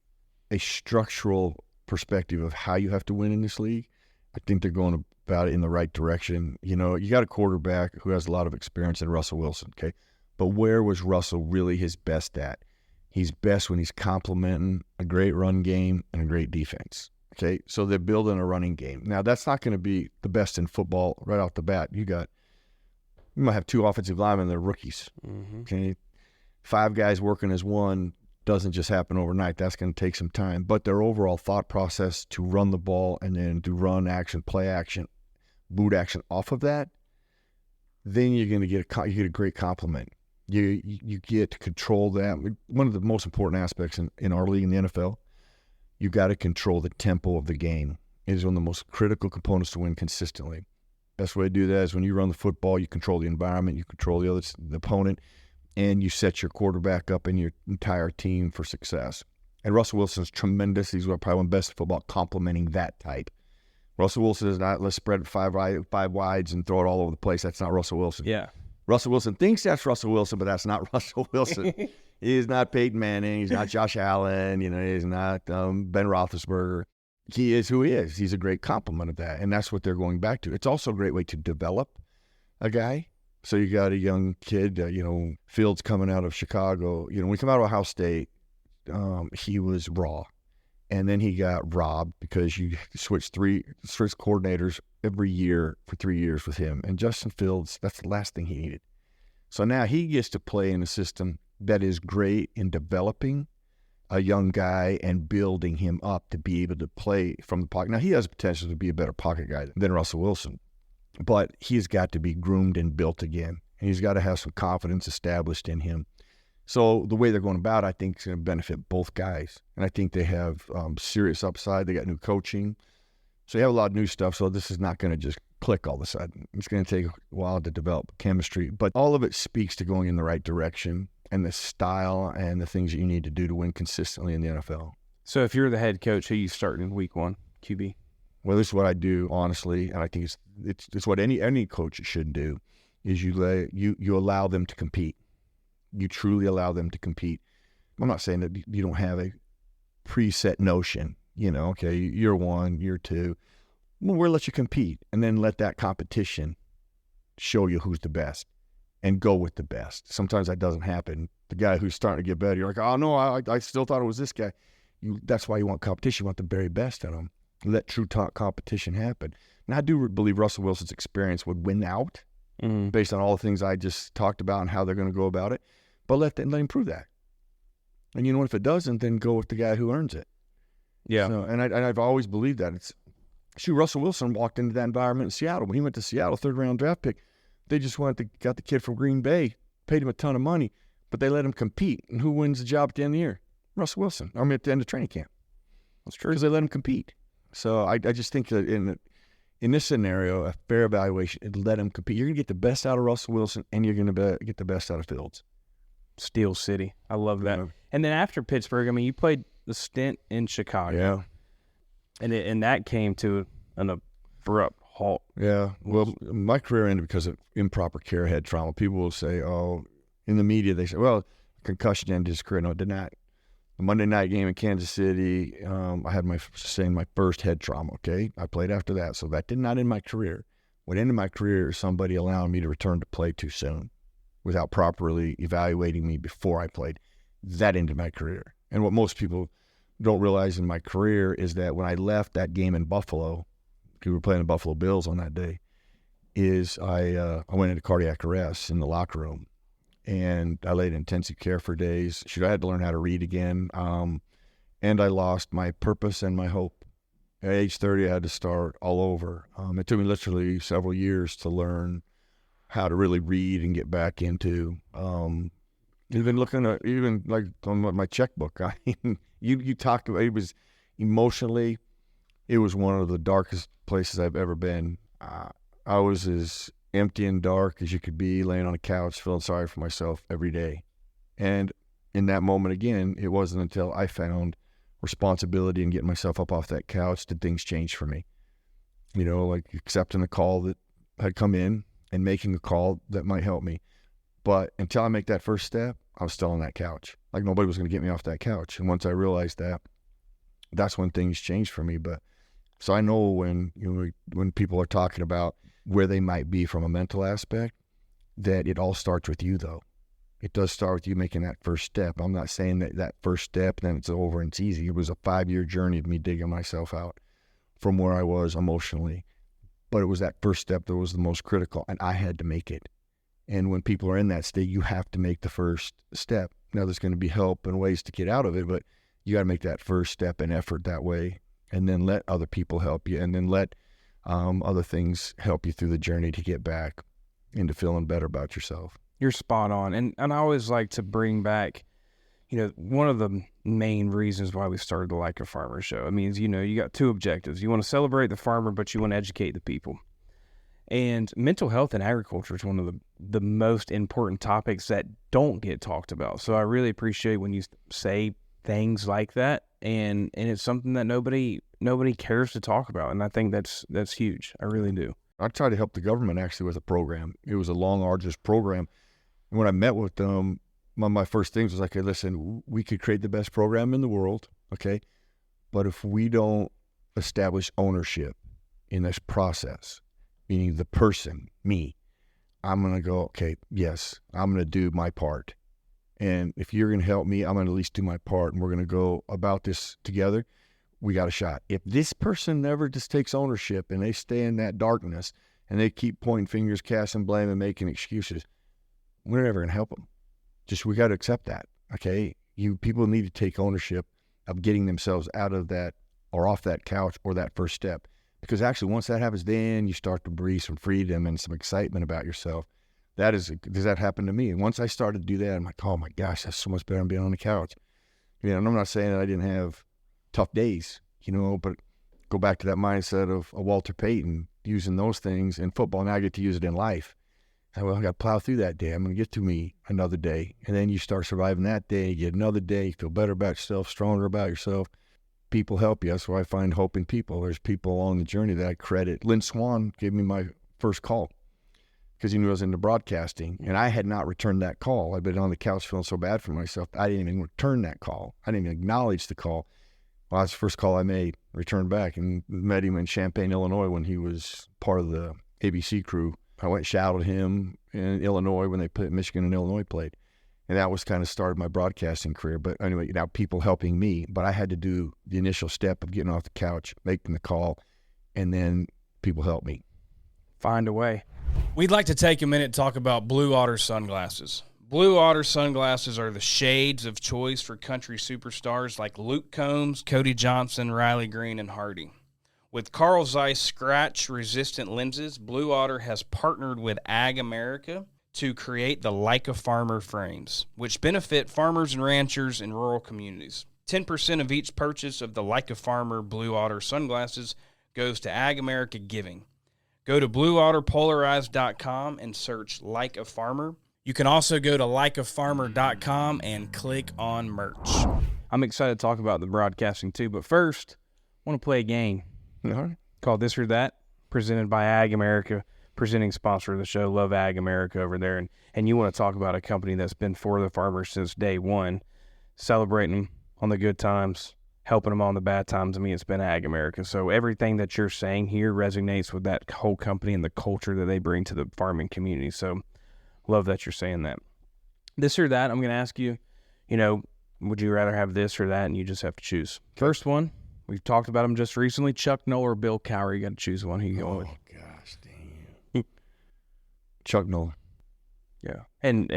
structural perspective of how you have to win in this league. I think they're going about it in the right direction. You got a quarterback who has a lot of experience in Russell Wilson, okay? But where was Russell really his best at? He's best when he's complementing a great run game and a great defense, okay? So they're building a running game. Now, that's not going to be the best in football right off the bat. You might have 2 offensive linemen that are rookies, okay? 5 guys working as one doesn't just happen overnight. That's going to take some time. But their overall thought process to run the ball and then do run action, play action, boot action off of that, then you're going to get a great compliment. You get to control that. One of the most important aspects in our league in the NFL, you got to control the tempo of the game. is one of the most critical components to win consistently. Best way to do that is when you run the football, you control the environment, you control the opponent, and you set your quarterback up and your entire team for success. And Russell Wilson's tremendous. He's probably one of the best at football, complementing that type. Russell Wilson is not, let's spread five wides and throw it all over the place. That's not Russell Wilson. Yeah. Russell Wilson thinks that's Russell Wilson, but that's not Russell Wilson. He is not Peyton Manning. He's not Josh Allen. He's not Ben Roethlisberger. He is who he is. He's a great complement of that, and that's what they're going back to. It's also a great way to develop a guy. So you got a young kid, Fields coming out of Chicago. When he came out of Ohio State, he was raw. And then he got robbed because you switched coordinators every year for 3 years with him. And Justin Fields, that's the last thing he needed. So now he gets to play in a system that is great in developing a young guy and building him up to be able to play from the pocket. Now, he has potential to be a better pocket guy than Russell Wilson, but he's got to be groomed and built again. And he's got to have some confidence established in him. So the way they're going about, I think, is going to benefit both guys. And I think they have serious upside. They got new coaching. So you have a lot of new stuff. So this is not going to just click all of a sudden. It's going to take a while to develop chemistry. But all of it speaks to going in the right direction and the style and the things that you need to do to win consistently in the NFL. So if you're the head coach, who you starting in week 1, QB? Well, this is what I do, honestly, and I think it's what any coach should do, is you allow them to compete. You truly allow them to compete. I'm not saying that you don't have a preset notion, okay, year 1, year 2. Well, we'll let you compete and then let that competition show you who's the best and go with the best. Sometimes that doesn't happen. The guy who's starting to get better, you're like, oh, no, I still thought it was this guy. That's why you want competition. You want the very best in them. Let true competition happen. And I do believe Russell Wilson's experience would win out based on all the things I just talked about and how they're going to go about it. But let him prove that. And if it doesn't, then go with the guy who earns it. Yeah. So, and I've always believed that. Russell Wilson walked into that environment in Seattle. When he went to Seattle, 3rd-round draft pick, they just got the kid from Green Bay, paid him a ton of money, but they let him compete. And who wins the job at the end of the year? Russell Wilson. At the end of training camp. That's true. Because they let him compete. So I just think that in this scenario, a fair evaluation, let him compete. You're going to get the best out of Russell Wilson, and you're going to get the best out of Fields. Steel City. I love that. Yeah. And then after Pittsburgh, you played the stint in Chicago. Yeah. And that came to an abrupt halt. Yeah. Well, my career ended because of improper care, head trauma. People will say, oh, in the media, they say, well, concussion ended his career. No, it did not. The Monday night game in Kansas City, I had my first head trauma, okay? I played after that, so that did not end my career. What ended my career is somebody allowing me to return to play too soon without properly evaluating me before I played. That ended my career. And what most people don't realize in my career is that when I left that game in Buffalo, we were playing the Buffalo Bills on that day, is I went into cardiac arrest in the locker room. And I laid in intensive care for days. I had to learn how to read again. And I lost my purpose and my hope. At age 30, I had to start all over. It took me literally several years to learn how to really read and get back into. Even looking at, like on my checkbook, you talked about, it was emotionally, it was one of the darkest places I've ever been. I was as empty and dark as you could be, laying on a couch, feeling sorry for myself every day. And in that moment, again, it wasn't until I found responsibility and getting myself up off that couch did things change for me. Like accepting a call that had come in and making a call that might help me. But until I make that first step, I was still on that couch. Like nobody was going to get me off that couch. And once I realized that, that's when things changed for me. But so I know when people are talking about where they might be from a mental aspect, that it all starts with you, though. It does start with you making that first step. I'm not saying that first step, then it's over and it's easy. It was a 5-year journey of me digging myself out from where I was emotionally. But it was that first step that was the most critical, and I had to make it. And when people are in that state, you have to make the first step. Now, there's going to be help and ways to get out of it, but you got to make that first step and effort that way, and then let other people help you, and then let other things help you through the journey to get back into feeling better about yourself. You're spot on. And I always like to bring back, one of the main reasons why we started the Like a Farmer show. I mean, you got two objectives. You want to celebrate the farmer, but you want to educate the people. And mental health in agriculture is one of the most important topics that don't get talked about. So I really appreciate when you say things like that, and it's something that nobody cares to talk about. And I think that's huge. I really do. I tried to help the government actually with a program. It was a long, arduous program. And when I met with them, one of my first things was like, hey, listen, we could create the best program in the world, okay? But if we don't establish ownership in this process, meaning the person, me, I'm going to go, okay, yes, I'm going to do my part. And if you're going to help me, I'm going to at least do my part, and we're going to go about this together. We got a shot. If this person never just takes ownership and they stay in that darkness and they keep pointing fingers, casting blame, and making excuses, we're never going to help them. Just, we got to accept that, okay? People need to take ownership of getting themselves out of that or off that couch or that first step. Because actually, once that happens, then you start to breathe some freedom and some excitement about yourself. Does that happen to me? And once I started to do that, I'm like, oh my gosh, that's so much better than being on the couch. And I'm not saying that I didn't have tough days, but go back to that mindset of Walter Payton, using those things in football. Now I get to use it in life. I got to plow through that day. I'm going to get to me another day. And then you start surviving that day. You get another day. You feel better about yourself, stronger about yourself. People help you. That's where I find hope in people. There's people along the journey that I credit. Lynn Swan gave me my first call because he knew I was into broadcasting. And I had not returned that call. I'd been on the couch feeling so bad for myself. I didn't even return that call. I didn't even acknowledge the call. Well, that's the first call I made, returned back, and met him in Champaign, Illinois when he was part of the ABC crew. I went and shouted him in Illinois when they played, Michigan and Illinois played. And that was kind of started my broadcasting career. But anyway, now people helping me, but I had to do the initial step of getting off the couch, making the call, and then people help me. Find a way. We'd like to take a minute to talk about Blue Otter sunglasses. Blue Otter sunglasses are the shades of choice for country superstars like Luke Combs, Cody Johnson, Riley Green, and Hardy. With Carl Zeiss scratch-resistant lenses, Blue Otter has partnered with AgAmerica to create the Like a Farmer frames, which benefit farmers and ranchers in rural communities. 10% of each purchase of the Like a Farmer Blue Otter sunglasses goes to AgAmerica Giving. Go to blueotterpolarized.com and search Like a Farmer. You can also go to likeafarmer.com and click on merch. I'm excited to talk about the broadcasting too, but first, I want to play a game. Called This or That, presented by AgAmerica, presenting sponsor of the show. Love AgAmerica over there. And you want to talk about a company that's been for the farmers since day one, celebrating them on the good times, helping them on the bad times. I mean, it's been AgAmerica. So everything that you're saying here resonates with that whole company and the culture that they bring to the farming community. So love that you're saying that. This or that, I'm going to ask you, would you rather have this or that? And you just have to choose. First one. We've talked about him just recently. Chuck Noll or Bill Cowher. You got to choose one. Who you going with? Oh, gosh, damn. Chuck Noll. Yeah. And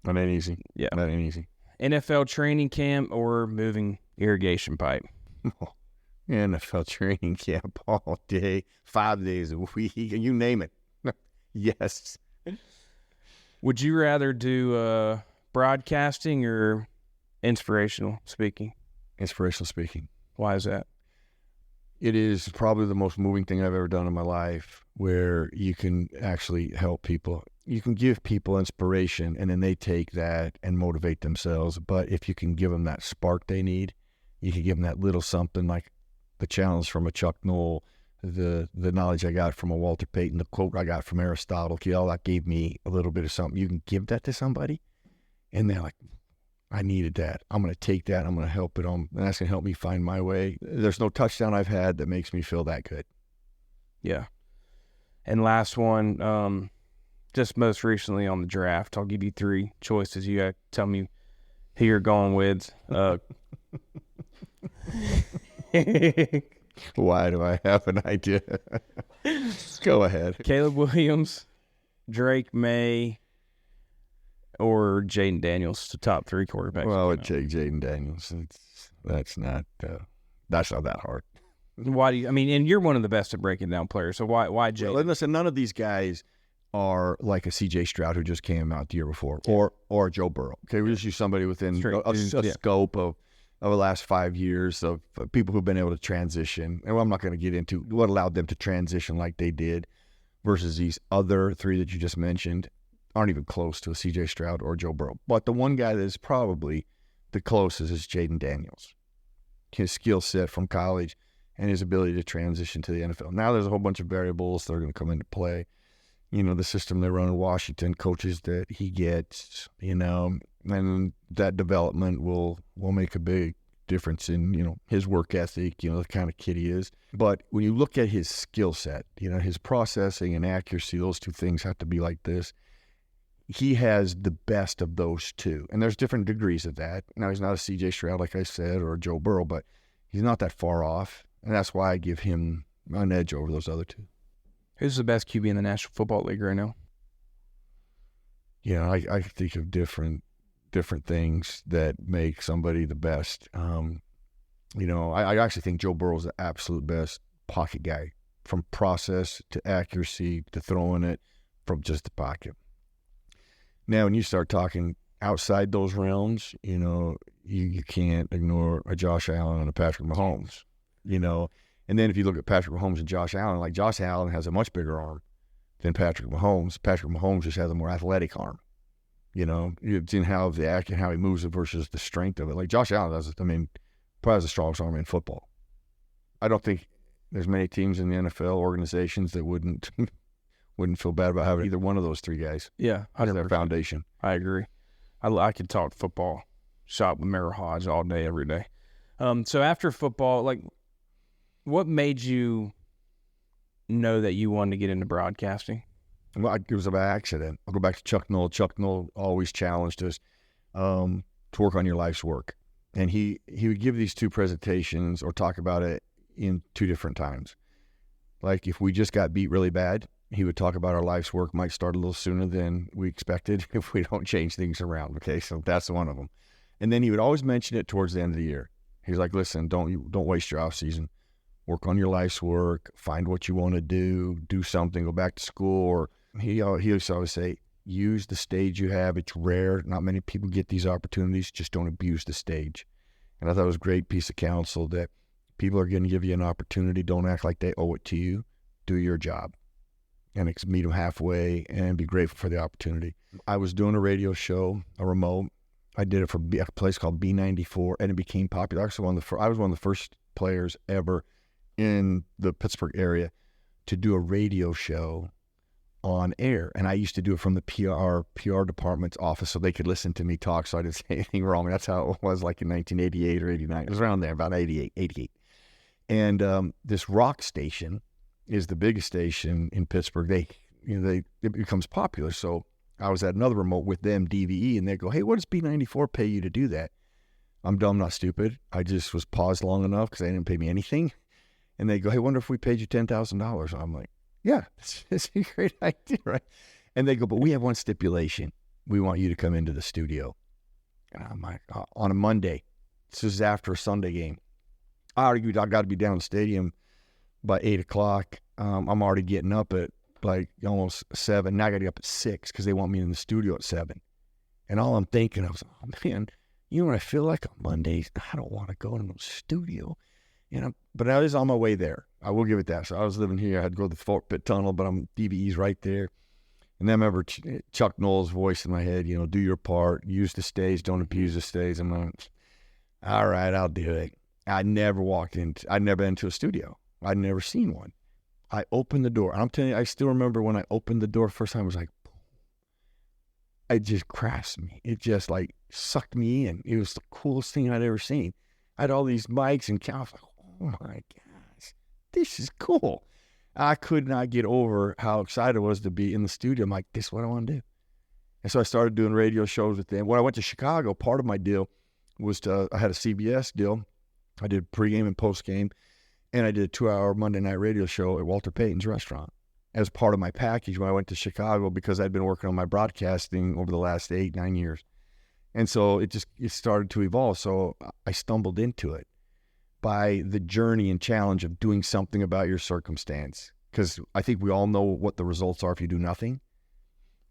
That ain't easy. Yeah. That ain't easy. NFL training camp or moving irrigation pipe? NFL training camp all day, 5 days a week, you name it. Yes. Would you rather do broadcasting or inspirational speaking? Inspirational speaking. Why is that? It is probably the most moving thing I've ever done in my life, where you can actually help people. You can give people inspiration, and then they take that and motivate themselves. But if you can give them that spark they need, you can give them that little something, like the challenge from a Chuck Noll, the knowledge I got from a Walter Payton, the quote I got from Aristotle. All that gave me a little bit of something. You can give that to somebody, and they're like, I needed that. I'm going to take that. I'm going to help it on, and that's going to help me find my way. There's no touchdown I've had that makes me feel that good. Yeah. And last one, just most recently on the draft, I'll give you 3 choices. You got to tell me who you're going with. Why do I have an idea? Go ahead. Caleb Williams, Drake May, or Jaden Daniels, the top 3 quarterbacks. Well, I would take Jaden Daniels. That's not that hard. Why do you? I mean, and you're one of the best at breaking down players. So why Jaden? Well, listen, none of these guys are like a C.J. Stroud who just came out the year before, or Joe Burrow. Okay, we just use somebody within a scope of the last 5 years of people who've been able to transition. And I'm not going to get into what allowed them to transition like they did versus these other three that you just mentioned aren't even close to a C.J. Stroud or Joe Burrow. But the one guy that is probably the closest is Jaden Daniels. His skill set from college and his ability to transition to the NFL. Now there's a whole bunch of variables that are going to come into play. The system they run in Washington, coaches that he gets, and that development will make a big difference in, his work ethic, the kind of kid he is. But when you look at his skill set, his processing and accuracy, those two things have to be like this. He has the best of those two. And there's different degrees of that. Now, he's not a C.J. Stroud, like I said, or a Joe Burrow, but he's not that far off. And that's why I give him an edge over those other two. Who's the best QB in the National Football League right now? I think of different things that make somebody the best. I actually think Joe Burrow is the absolute best pocket guy, from process to accuracy to throwing it from just the pocket. Now, when you start talking outside those realms, you can't ignore a Josh Allen and a Patrick Mahomes, And then if you look at Patrick Mahomes and Josh Allen, like Josh Allen has a much bigger arm than Patrick Mahomes. Patrick Mahomes just has a more athletic arm. You've seen how the act and how he moves it versus the strength of it. Like Josh Allen probably has the strongest arm in football. I don't think there's many teams in the NFL, organizations that wouldn't feel bad about having either one of those three guys. Yeah, 100%. As their foundation. I agree. I could talk football shop with Merril Hoge all day, every day. So after football, what made you know that you wanted to get into broadcasting? Well, it was by accident. I'll go back to Chuck Noll. Chuck Noll always challenged us to work on your life's work. And he would give these two presentations or talk about it in two different times. Like if we just got beat really bad, he would talk about our life's work might start a little sooner than we expected if we don't change things around. Okay, so that's one of them. And then he would always mention it towards the end of the year. He's like, listen, don't waste your off season. Work on your life's work. Find what you want to do something, go back to school. Or he used to always say, use the stage you have. It's rare. Not many people get these opportunities. Just don't abuse the stage. And I thought it was a great piece of counsel that people are going to give you an opportunity. Don't act like they owe it to you. Do your job. And meet them halfway and be grateful for the opportunity. I was doing a radio show, a remote. I did it for a place called B94, and it became popular. Actually, I was one of the first players ever in the Pittsburgh area to do a radio show on air. And I used to do it from the PR department's office so they could listen to me talk so I didn't say anything wrong. That's how it was like in 1988 or 89. It was around there, about 88. And this rock station is the biggest station in Pittsburgh. It becomes popular. So I was at another remote with them, DVE, and they go, hey, what does B94 pay you to do that? I'm dumb, not stupid. I just was paused long enough because they didn't pay me anything. And they go, hey, wonder if we paid you $10,000. I'm like, yeah, it's a great idea, right? And they go, but we have one stipulation. We want you to come into the studio. And I'm like, on a Monday. This is after a Sunday game. I got to be down in the stadium by 8 o'clock. I'm already getting up at like almost 7. Now I got to get up at 6 because they want me in the studio at 7. And all I'm thinking, I was, oh man, what I feel like on Mondays? I don't want to go in the studio. But I was on my way there. I will give it that. So I was living here. I had to go to the Fort Pitt Tunnel, but DVE's right there. And then I remember Chuck Noll's voice in my head, do your part, use the stage, don't abuse the stage. I'm like, all right, I'll do it. I'd never been into a studio. I'd never seen one. I opened the door. And I'm telling you, I still remember when I opened the door first time, it was like, boom. It just grasped me. It just like sucked me in. It was the coolest thing I'd ever seen. I had all these mics and I was like, oh my gosh, this is cool. I could not get over how excited I was to be in the studio. I'm like, this is what I want to do. And so I started doing radio shows with them. When I went to Chicago, part of my deal was I had a CBS deal. I did pregame and postgame, and I did a 2-hour Monday night radio show at Walter Payton's restaurant as part of my package when I went to Chicago because I'd been working on my broadcasting over the last 8-9 years. And so it started to evolve. So I stumbled into it by the journey and challenge of doing something about your circumstance. Because I think we all know what the results are if you do nothing.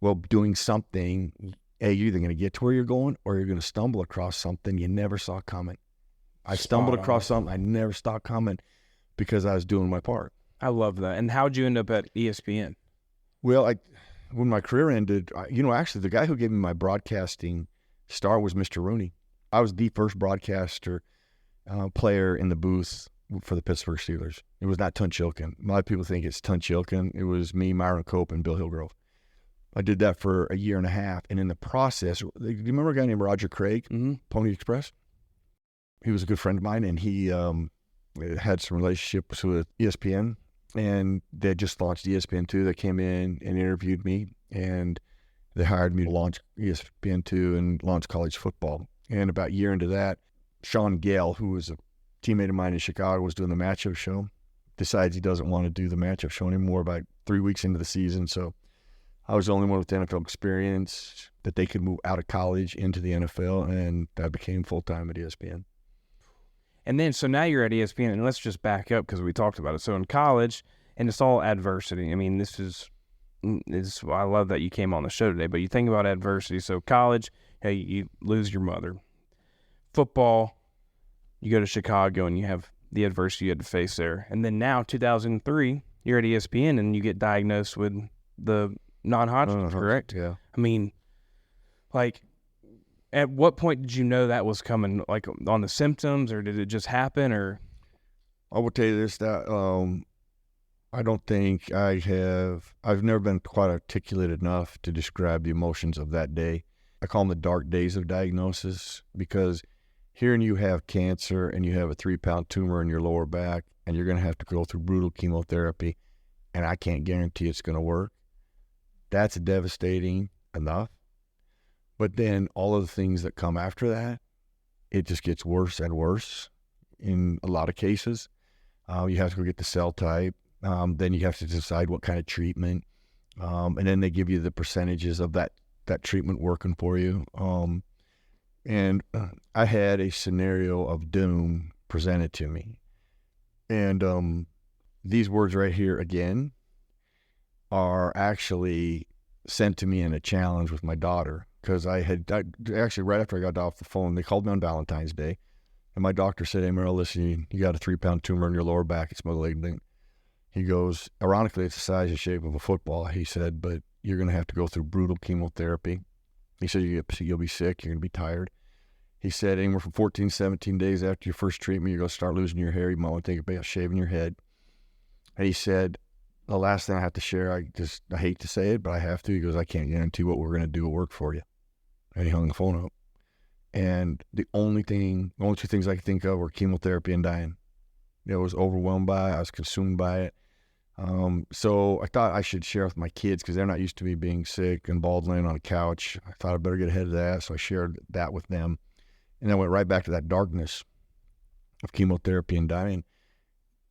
Well, doing something, you're either going to get to where you're going or you're going to stumble across something you never saw coming. I stumbled across something I never saw coming because I was doing my part. I love that. And how'd you end up at ESPN? Well, when my career ended, actually the guy who gave me my broadcasting start was Mr. Rooney. I was the first broadcaster player in the booth for the Pittsburgh Steelers. It was not Tunch Ilkin. A lot of people think it's Tunch Ilkin. It was me, Myron Cope, and Bill Hillgrove. I did that for a year and a half, and in the process, do you remember a guy named Roger Craig, Pony Express? He was a good friend of mine, and he had some relationships with ESPN, and they had just launched ESPN2. They came in and interviewed me, and they hired me to launch ESPN2 and launch college football. And about a year into that, Sean Gale, who was a teammate of mine in Chicago, was doing the matchup show, decides he doesn't want to do the matchup show anymore about 3 weeks into the season. So I was the only one with NFL experience that they could move out of college into the NFL, and I became full-time at ESPN. And then, so now you're at ESPN, and let's just back up because we talked about it. So in college, and it's all adversity. I mean, this is I love that you came on the show today, but you think about adversity. So college, hey, you lose your mother. Football, you go to Chicago, and you have the adversity you had to face there. And then now, 2003, you're at ESPN, and you get diagnosed with the non-Hodgkin's, correct? Yeah. I mean, like, at what point did you know that was coming? Like on the symptoms, or did it just happen? Or I will tell you this, that I don't think I've never been quite articulate enough to describe the emotions of that day. I call them the dark days of diagnosis, because hearing you have cancer and you have a 3-pound tumor in your lower back and you're going to have to go through brutal chemotherapy and I can't guarantee it's going to work, that's devastating enough. But then all of the things that come after that, it just gets worse and worse in a lot of cases. You have to go get the cell type. Then you have to decide what kind of treatment. And then they give you the percentages of that treatment working for you. And I had a scenario of doom presented to me. And these words right here again are actually sent to me in a challenge with my daughter. Because actually, right after I got off the phone, they called me on Valentine's Day. And my doctor said, "Hey, Merril, listen, you got a 3-pound tumor in your lower back. It's malignant." He goes, ironically, it's the size and shape of a football. He said, "But you're going to have to go through brutal chemotherapy." He said, you'll be sick. You're going to be tired. He said, anywhere from 14, 17 days after your first treatment, you're going to start losing your hair. You might want to think about shaving your head. And he said, the last thing I have to share, I hate to say it, but I have to. He goes, "I can't guarantee what we're going to do will work for you." And he hung the phone up. And the only two things I could think of were chemotherapy and dying. I was overwhelmed by it. I was consumed by it. So I thought I should share with my kids, because they're not used to me being sick and bald laying on a couch. I thought I better get ahead of that. So I shared that with them. And then went right back to that darkness of chemotherapy and dying.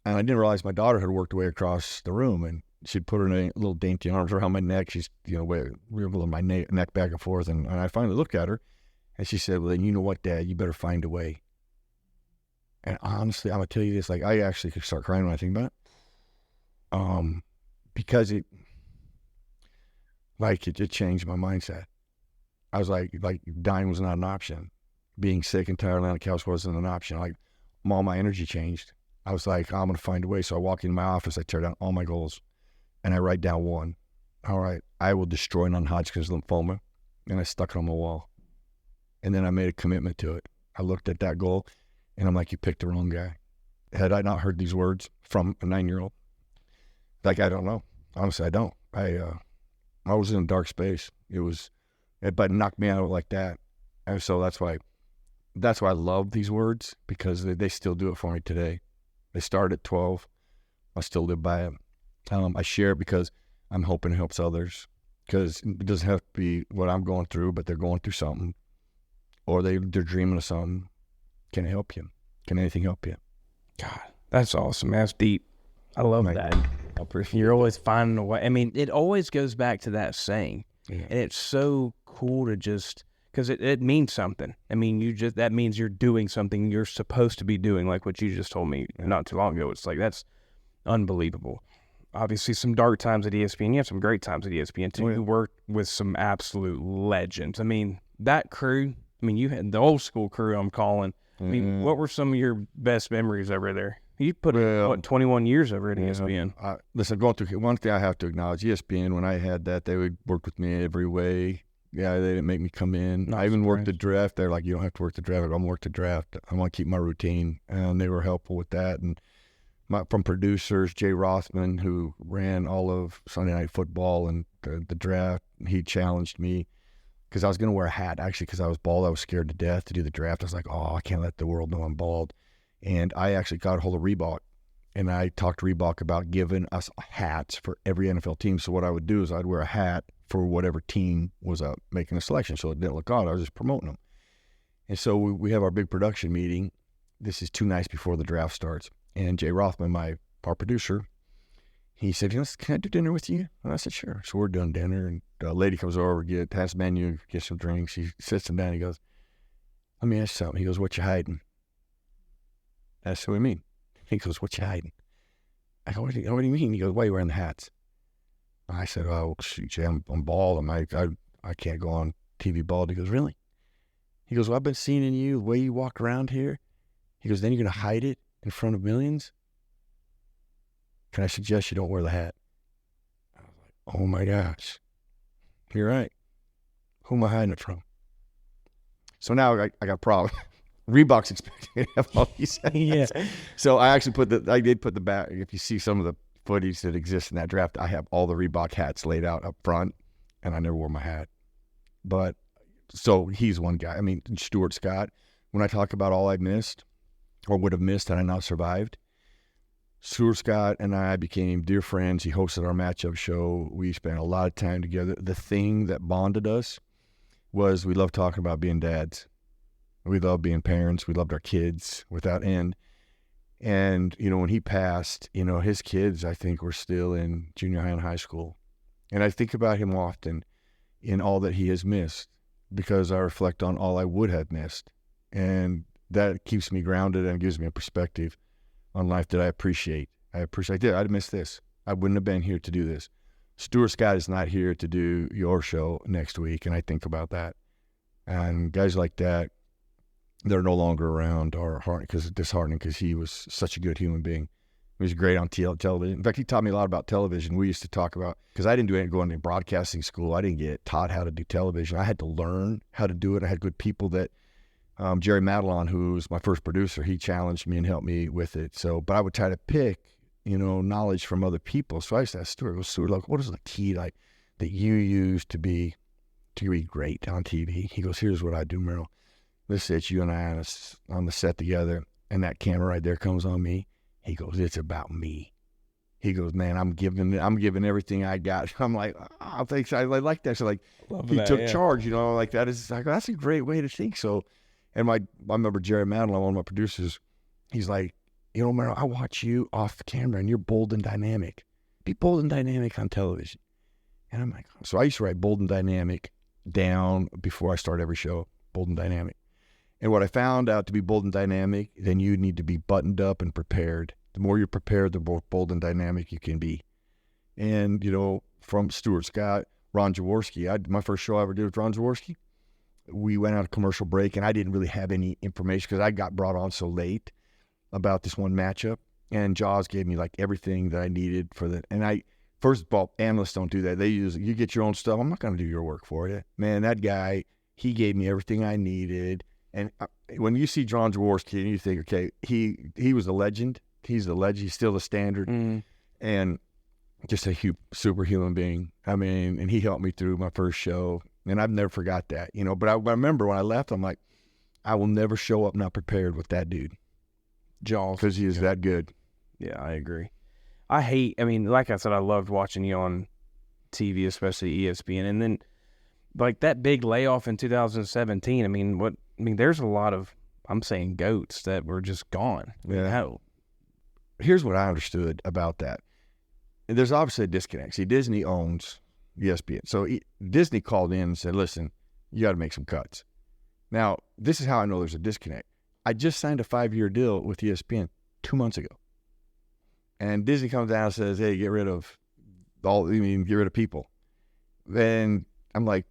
And I didn't realize my daughter had worked her way across the room, and she'd put her little dainty arms around my neck. She's, wiggling my neck back and forth. And I finally looked at her, and she said, "Well, then you know what, Dad? You better find a way." And honestly, I'm going to tell you this, like, I actually could start crying when I think about it. Because it changed my mindset. I was like dying was not an option. Being sick and tired on the couch wasn't an option. Like, all my energy changed. I was like, I'm going to find a way. So I walk into my office, I tear down all my goals, and I write down one. All right, I will destroy non-Hodgkin's lymphoma. And I stuck it on the wall. And then I made a commitment to it. I looked at that goal, and I'm like, you picked the wrong guy. Had I not heard these words from a 9-year-old? Like, I don't know. Honestly, I don't. I was in a dark space. But it knocked me out like that. And so that's why I love these words, because they still do it for me today. They started at 12. I still live by it. I share it because I'm hoping it helps others, because it doesn't have to be what I'm going through, but they're going through something, or they're dreaming of something. Can it help you? Can anything help you? God, that's awesome. That's deep. I love that. I appreciate You're always finding a way. I mean, it always goes back to that saying. Yeah. And it's so cool to just, because it means something. I mean, that means you're doing something you're supposed to be doing, like what you just told me not too long ago. It's like, that's unbelievable. obviously some dark times at ESPN. You have some great times at ESPN too. Oh, yeah. You worked with some absolute legends. I mean, that crew, I mean, you had the old school crew I'm calling. I mean, what were some of your best memories over there? You put, 21 years over at ESPN? Listen, going through one thing I have to acknowledge, ESPN, when I had that, they would work with me every way. Yeah, they didn't make me come in. I even worked the draft. They're like, you don't have to work the draft. I'm going to work the draft. I want to keep my routine. And they were helpful with that. And from producers, Jay Rothman, who ran all of Sunday Night Football and the draft, he challenged me because I was going to wear a hat. Actually, because I was bald, I was scared to death to do the draft. I was like, I can't let the world know I'm bald. And I actually got a hold of Reebok. And I talked to Reebok about giving us hats for every NFL team. So what I would do is I'd wear a hat for whatever team was making a selection. So it didn't look odd. I was just promoting them. And so we have our big production meeting. This is 2 nights before the draft starts. And Jay Rothman, our producer, he said, can I do dinner with you? And I said, sure. So we're doing dinner. And a lady comes over, has the menu, gets some drinks. She sits him down. He goes, let me ask you something. He goes, what you hiding? I said, what do you mean? He goes, what you hiding? I go, what do you mean? He goes, why are you wearing the hats? I said, oh, shoot, Jay, I'm bald. I can't go on TV bald. He goes, really? He goes, well, I've been seeing you, the way you walk around here. He goes, then you're going to hide it in front of millions? Can I suggest you don't wear the hat? I was like, oh my gosh. You're right. Who am I hiding it from? So now I got a problem. Reebok's expecting me to have all these hats. Yeah. So I did put the back. If you see some of the footage that exists in that draft, I have all the Reebok hats laid out up front, and I never wore my hat. But so he's one guy. I mean, Stuart Scott, when I talk about all I missed or would have missed had I not survived, Stuart Scott and I became dear friends. He hosted our matchup show. We spent a lot of time together. The thing that bonded us was we loved talking about being dads. We loved being parents. We loved our kids without end. And, when he passed, his kids, I think, were still in junior high and high school. And I think about him often in all that he has missed because I reflect on all I would have missed. And that keeps me grounded and gives me a perspective on life that I appreciate. I'd miss this. I wouldn't have been here to do this. Stuart Scott is not here to do your show next week, and I think about that. And guys like that, they're no longer around are disheartening because he was such a good human being. He was great on television. In fact, he taught me a lot about television. We used to talk about, because I didn't go into broadcasting school. I didn't get taught how to do television. I had to learn how to do it. I had good people that, Jerry Madelon, who was my first producer, he challenged me and helped me with it. So, but I would try to pick, knowledge from other people. So I used to ask Stuart, like, what is the key that you use to be great on TV? He goes, here's what I do, Merril. Let's say it's you and I on the set together, and that camera right there comes on me. He goes, it's about me. He goes, man, I'm giving everything I got. I'm like, thanks. I like that. So he took charge, like that is like, that's a great way to think. So, and I remember Jerry Madelon, one of my producers, he's like, Merril, I watch you off the camera and you're bold and dynamic. Be bold and dynamic on television. And I'm like, so I used to write bold and dynamic down before I start every show, bold and dynamic. And what I found out to be bold and dynamic, then you need to be buttoned up and prepared. The more you're prepared, the more bold and dynamic you can be. And, from Stuart Scott, Ron Jaworski, my first show I ever did with Ron Jaworski, we went on a commercial break, and I didn't really have any information because I got brought on so late about this one matchup. And Jaws gave me everything that I needed for the. And first of all, analysts don't do that. You get your own stuff. I'm not going to do your work for you. Man, that guy, he gave me everything I needed. And when you see Ron Jaworski and you think, okay, he was a legend. He's the legend. He's still the standard. And just a superhuman being. I mean, and he helped me through my first show. And I've never forgot that, But I remember when I left, I'm like, I will never show up not prepared with that dude. Jaws. Because he is that good. Yeah, I agree. Like I said, I loved watching you on TV, especially ESPN. And then, that big layoff in 2017, there's a lot of, I'm saying, goats that were just gone. Yeah. Here's what I understood about that. There's obviously a disconnect. See, Disney owns ESPN. So Disney called in and said, listen, you got to make some cuts. Now, this is how I know there's a disconnect. I just signed a 5-year deal with ESPN 2 months ago. and Disney comes down and says, hey, get rid of people. Then I'm like,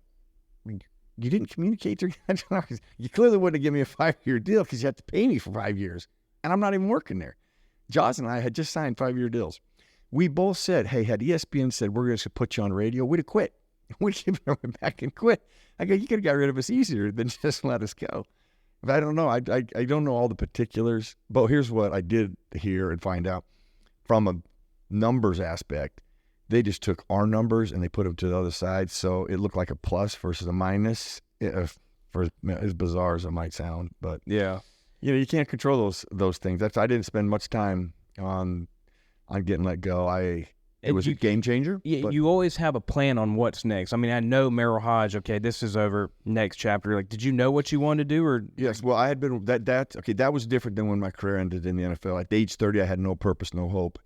you didn't communicate to you clearly wouldn't have given me a 5-year deal because you had to pay me for 5 years. And I'm not even working there. Jaws and I had just signed 5-year deals. We both said, hey, had ESPN said, we're going to put you on radio, we'd have quit. We'd have went back and quit. I go, you could have got rid of us easier than just let us go. But I don't know. I don't know all the particulars. But here's what I did hear and find out. From a numbers aspect, they just took our numbers and they put them to the other side. So it looked like a plus versus a minus. For as bizarre as it might sound. But yeah, you can't control those things. I didn't spend much time on getting let go. It was a game changer. Yeah, you always have a plan on what's next. I mean, I know Merril Hoge. Okay, this is over. Next chapter. Like, did you know what you wanted to do? Or yes, well, I had been that. Okay, that was different than when my career ended in the NFL. At age 30, I had no purpose, no hope.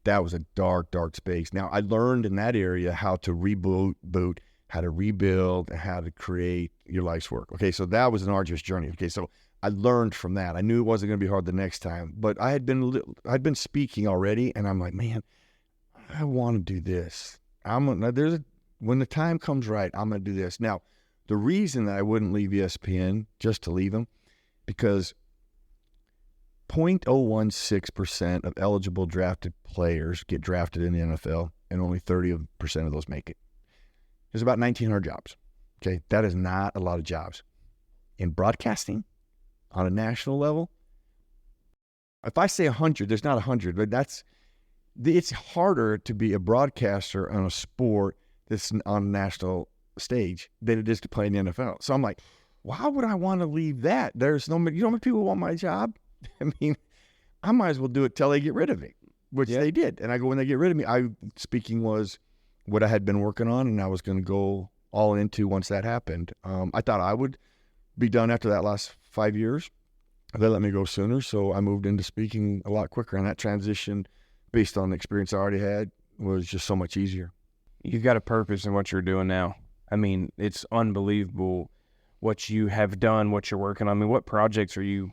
That was a dark, dark space. Now, I learned in that area how to reboot, how to rebuild, and how to create your life's work. Okay, so that was an arduous journey. Okay, so I learned from that. I knew it wasn't going to be hard the next time, but I'd been speaking already, and I'm like, man, I want to do this. When the time comes right, I'm going to do this. Now, the reason that I wouldn't leave ESPN just to leave them, because 0.016% of eligible drafted players get drafted in the NFL, and only 30% of those make it. There's about 1,900 jobs. Okay, that is not a lot of jobs. In broadcasting, on a national level, if I say 100, there's not 100, but it's harder to be a broadcaster on a sport that's on a national stage than it is to play in the NFL. So I'm like, why would I want to leave that? There's no, you know how many people want my job? I mean, I might as well do it till they get rid of me, which they did. And I go, when they get rid of me, speaking was what I had been working on, and I was going to go all into once that happened. I thought I would be done after that last 5 years. They let me go sooner, so I moved into speaking a lot quicker. And that transition, based on the experience I already had, was just so much easier. You've got a purpose in what you're doing now. I mean, it's unbelievable what you have done, what you're working on. I mean, what projects are you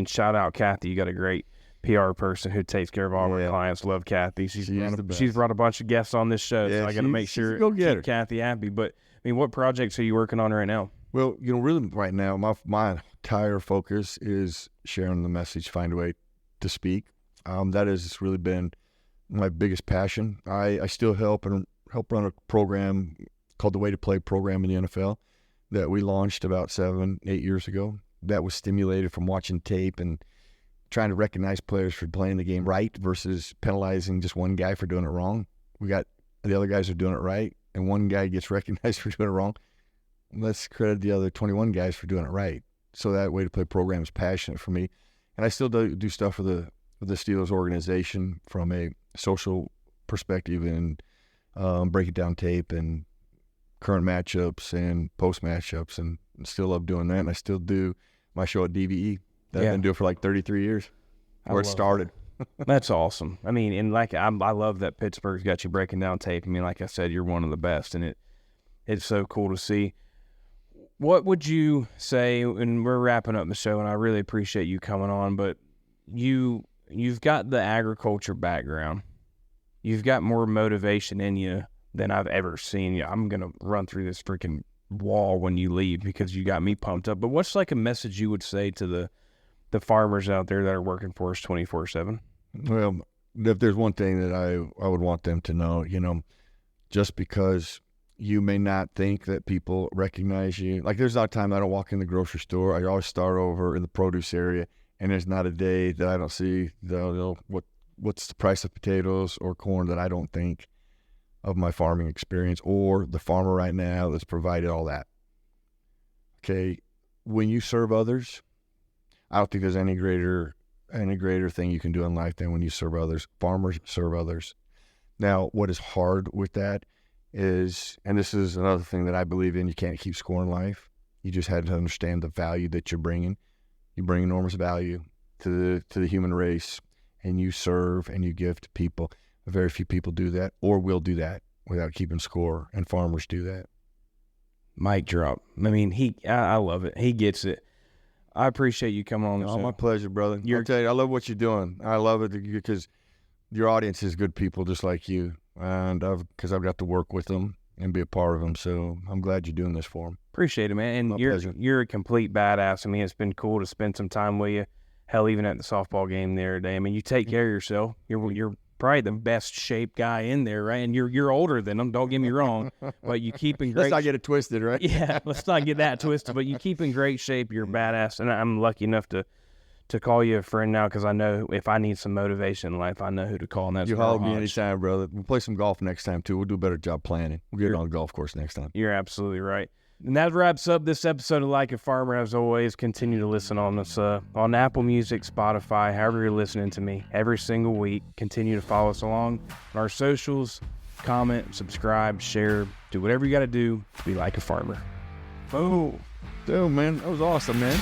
shout out Kathy. You got a great PR person who takes care of all our clients. Love Kathy. She's brought a bunch of guests on this show, so I got to make sure go get her. Kathy happy. But I mean, what projects are you working on right now? Well, really right now, my entire focus is sharing the message, find a way to speak. That has really been my biggest passion. I still help run a program called the Way to Play program in the NFL that we launched about 7-8 years ago. That was stimulated from watching tape and trying to recognize players for playing the game right versus penalizing just one guy for doing it wrong. We got the other guys are doing it right, and one guy gets recognized for doing it wrong. Let's credit the other 21 guys for doing it right. So that Way to Play program is passionate for me. And I still do stuff for the Steelers organization from a social perspective and breaking down tape and current matchups and post matchups, and still love doing that. And I still do my show at DVE that I've been doing for like 33 years, where it started. That's awesome. I mean, and like I love that Pittsburgh's got you breaking down tape. I mean, like I said, you're one of the best, and it's so cool to see. What would you say, and we're wrapping up the show, and I really appreciate you coming on, but you've got the agriculture background. You've got more motivation in you than I've ever seen you. I'm going to run through this freaking wall when you leave because you got me pumped up. But what's like a message you would say to the farmers out there that are working for us 24/7? Well, if there's one thing that I would want them to know, just because you may not think that people recognize you. Like, there's not a time I don't walk in the grocery store. I always start over in the produce area, and there's not a day that I don't see what's the price of potatoes or corn that I don't think of my farming experience or the farmer right now that's provided all that. Okay, when you serve others, I don't think there's any greater thing you can do in life than when you serve others. Farmers serve others. Now, what is hard with that is, and this is another thing that I believe in, you can't keep score in life. You just had to understand the value that you're bringing. You bring enormous value to the human race, and you serve and you give to people. Very few people do that or will do that without keeping score, and farmers do that. Mic drop. I mean, I love it. He gets it. I appreciate you coming on the show. My pleasure, brother. I'll tell you, I love what you're doing. I love it because your audience is good people just like you, and because I've got to work with them and be a part of them. So I'm glad you're doing this for them. Appreciate it, man. And My you're pleasure. you're a complete badass. I mean, it's been cool to spend some time with you. Hell, even at the softball game the other day. I mean, you take care of yourself. You're probably the best shaped guy in there, right? And you're older than them. Don't get me wrong, but you keep in great. Let's not get it twisted, right? Yeah, let's not get that twisted. But you keep in great shape. You're badass, and I'm lucky enough to call you a friend now because I know if I need some motivation in life, I know who to call. And that's You Merril holler at me Hoge. anytime, brother. We'll play some golf next time, too. We'll do a better job planning. We'll get it on the golf course next time. You're absolutely right. And that wraps up this episode of Like a Farmer. As always, continue to listen on us on Apple Music, Spotify, however you're listening to me every single week. Continue to follow us along on our socials. Comment, subscribe, share, do whatever you got to do to be like a farmer. Boom. Dude, man, that was awesome, man.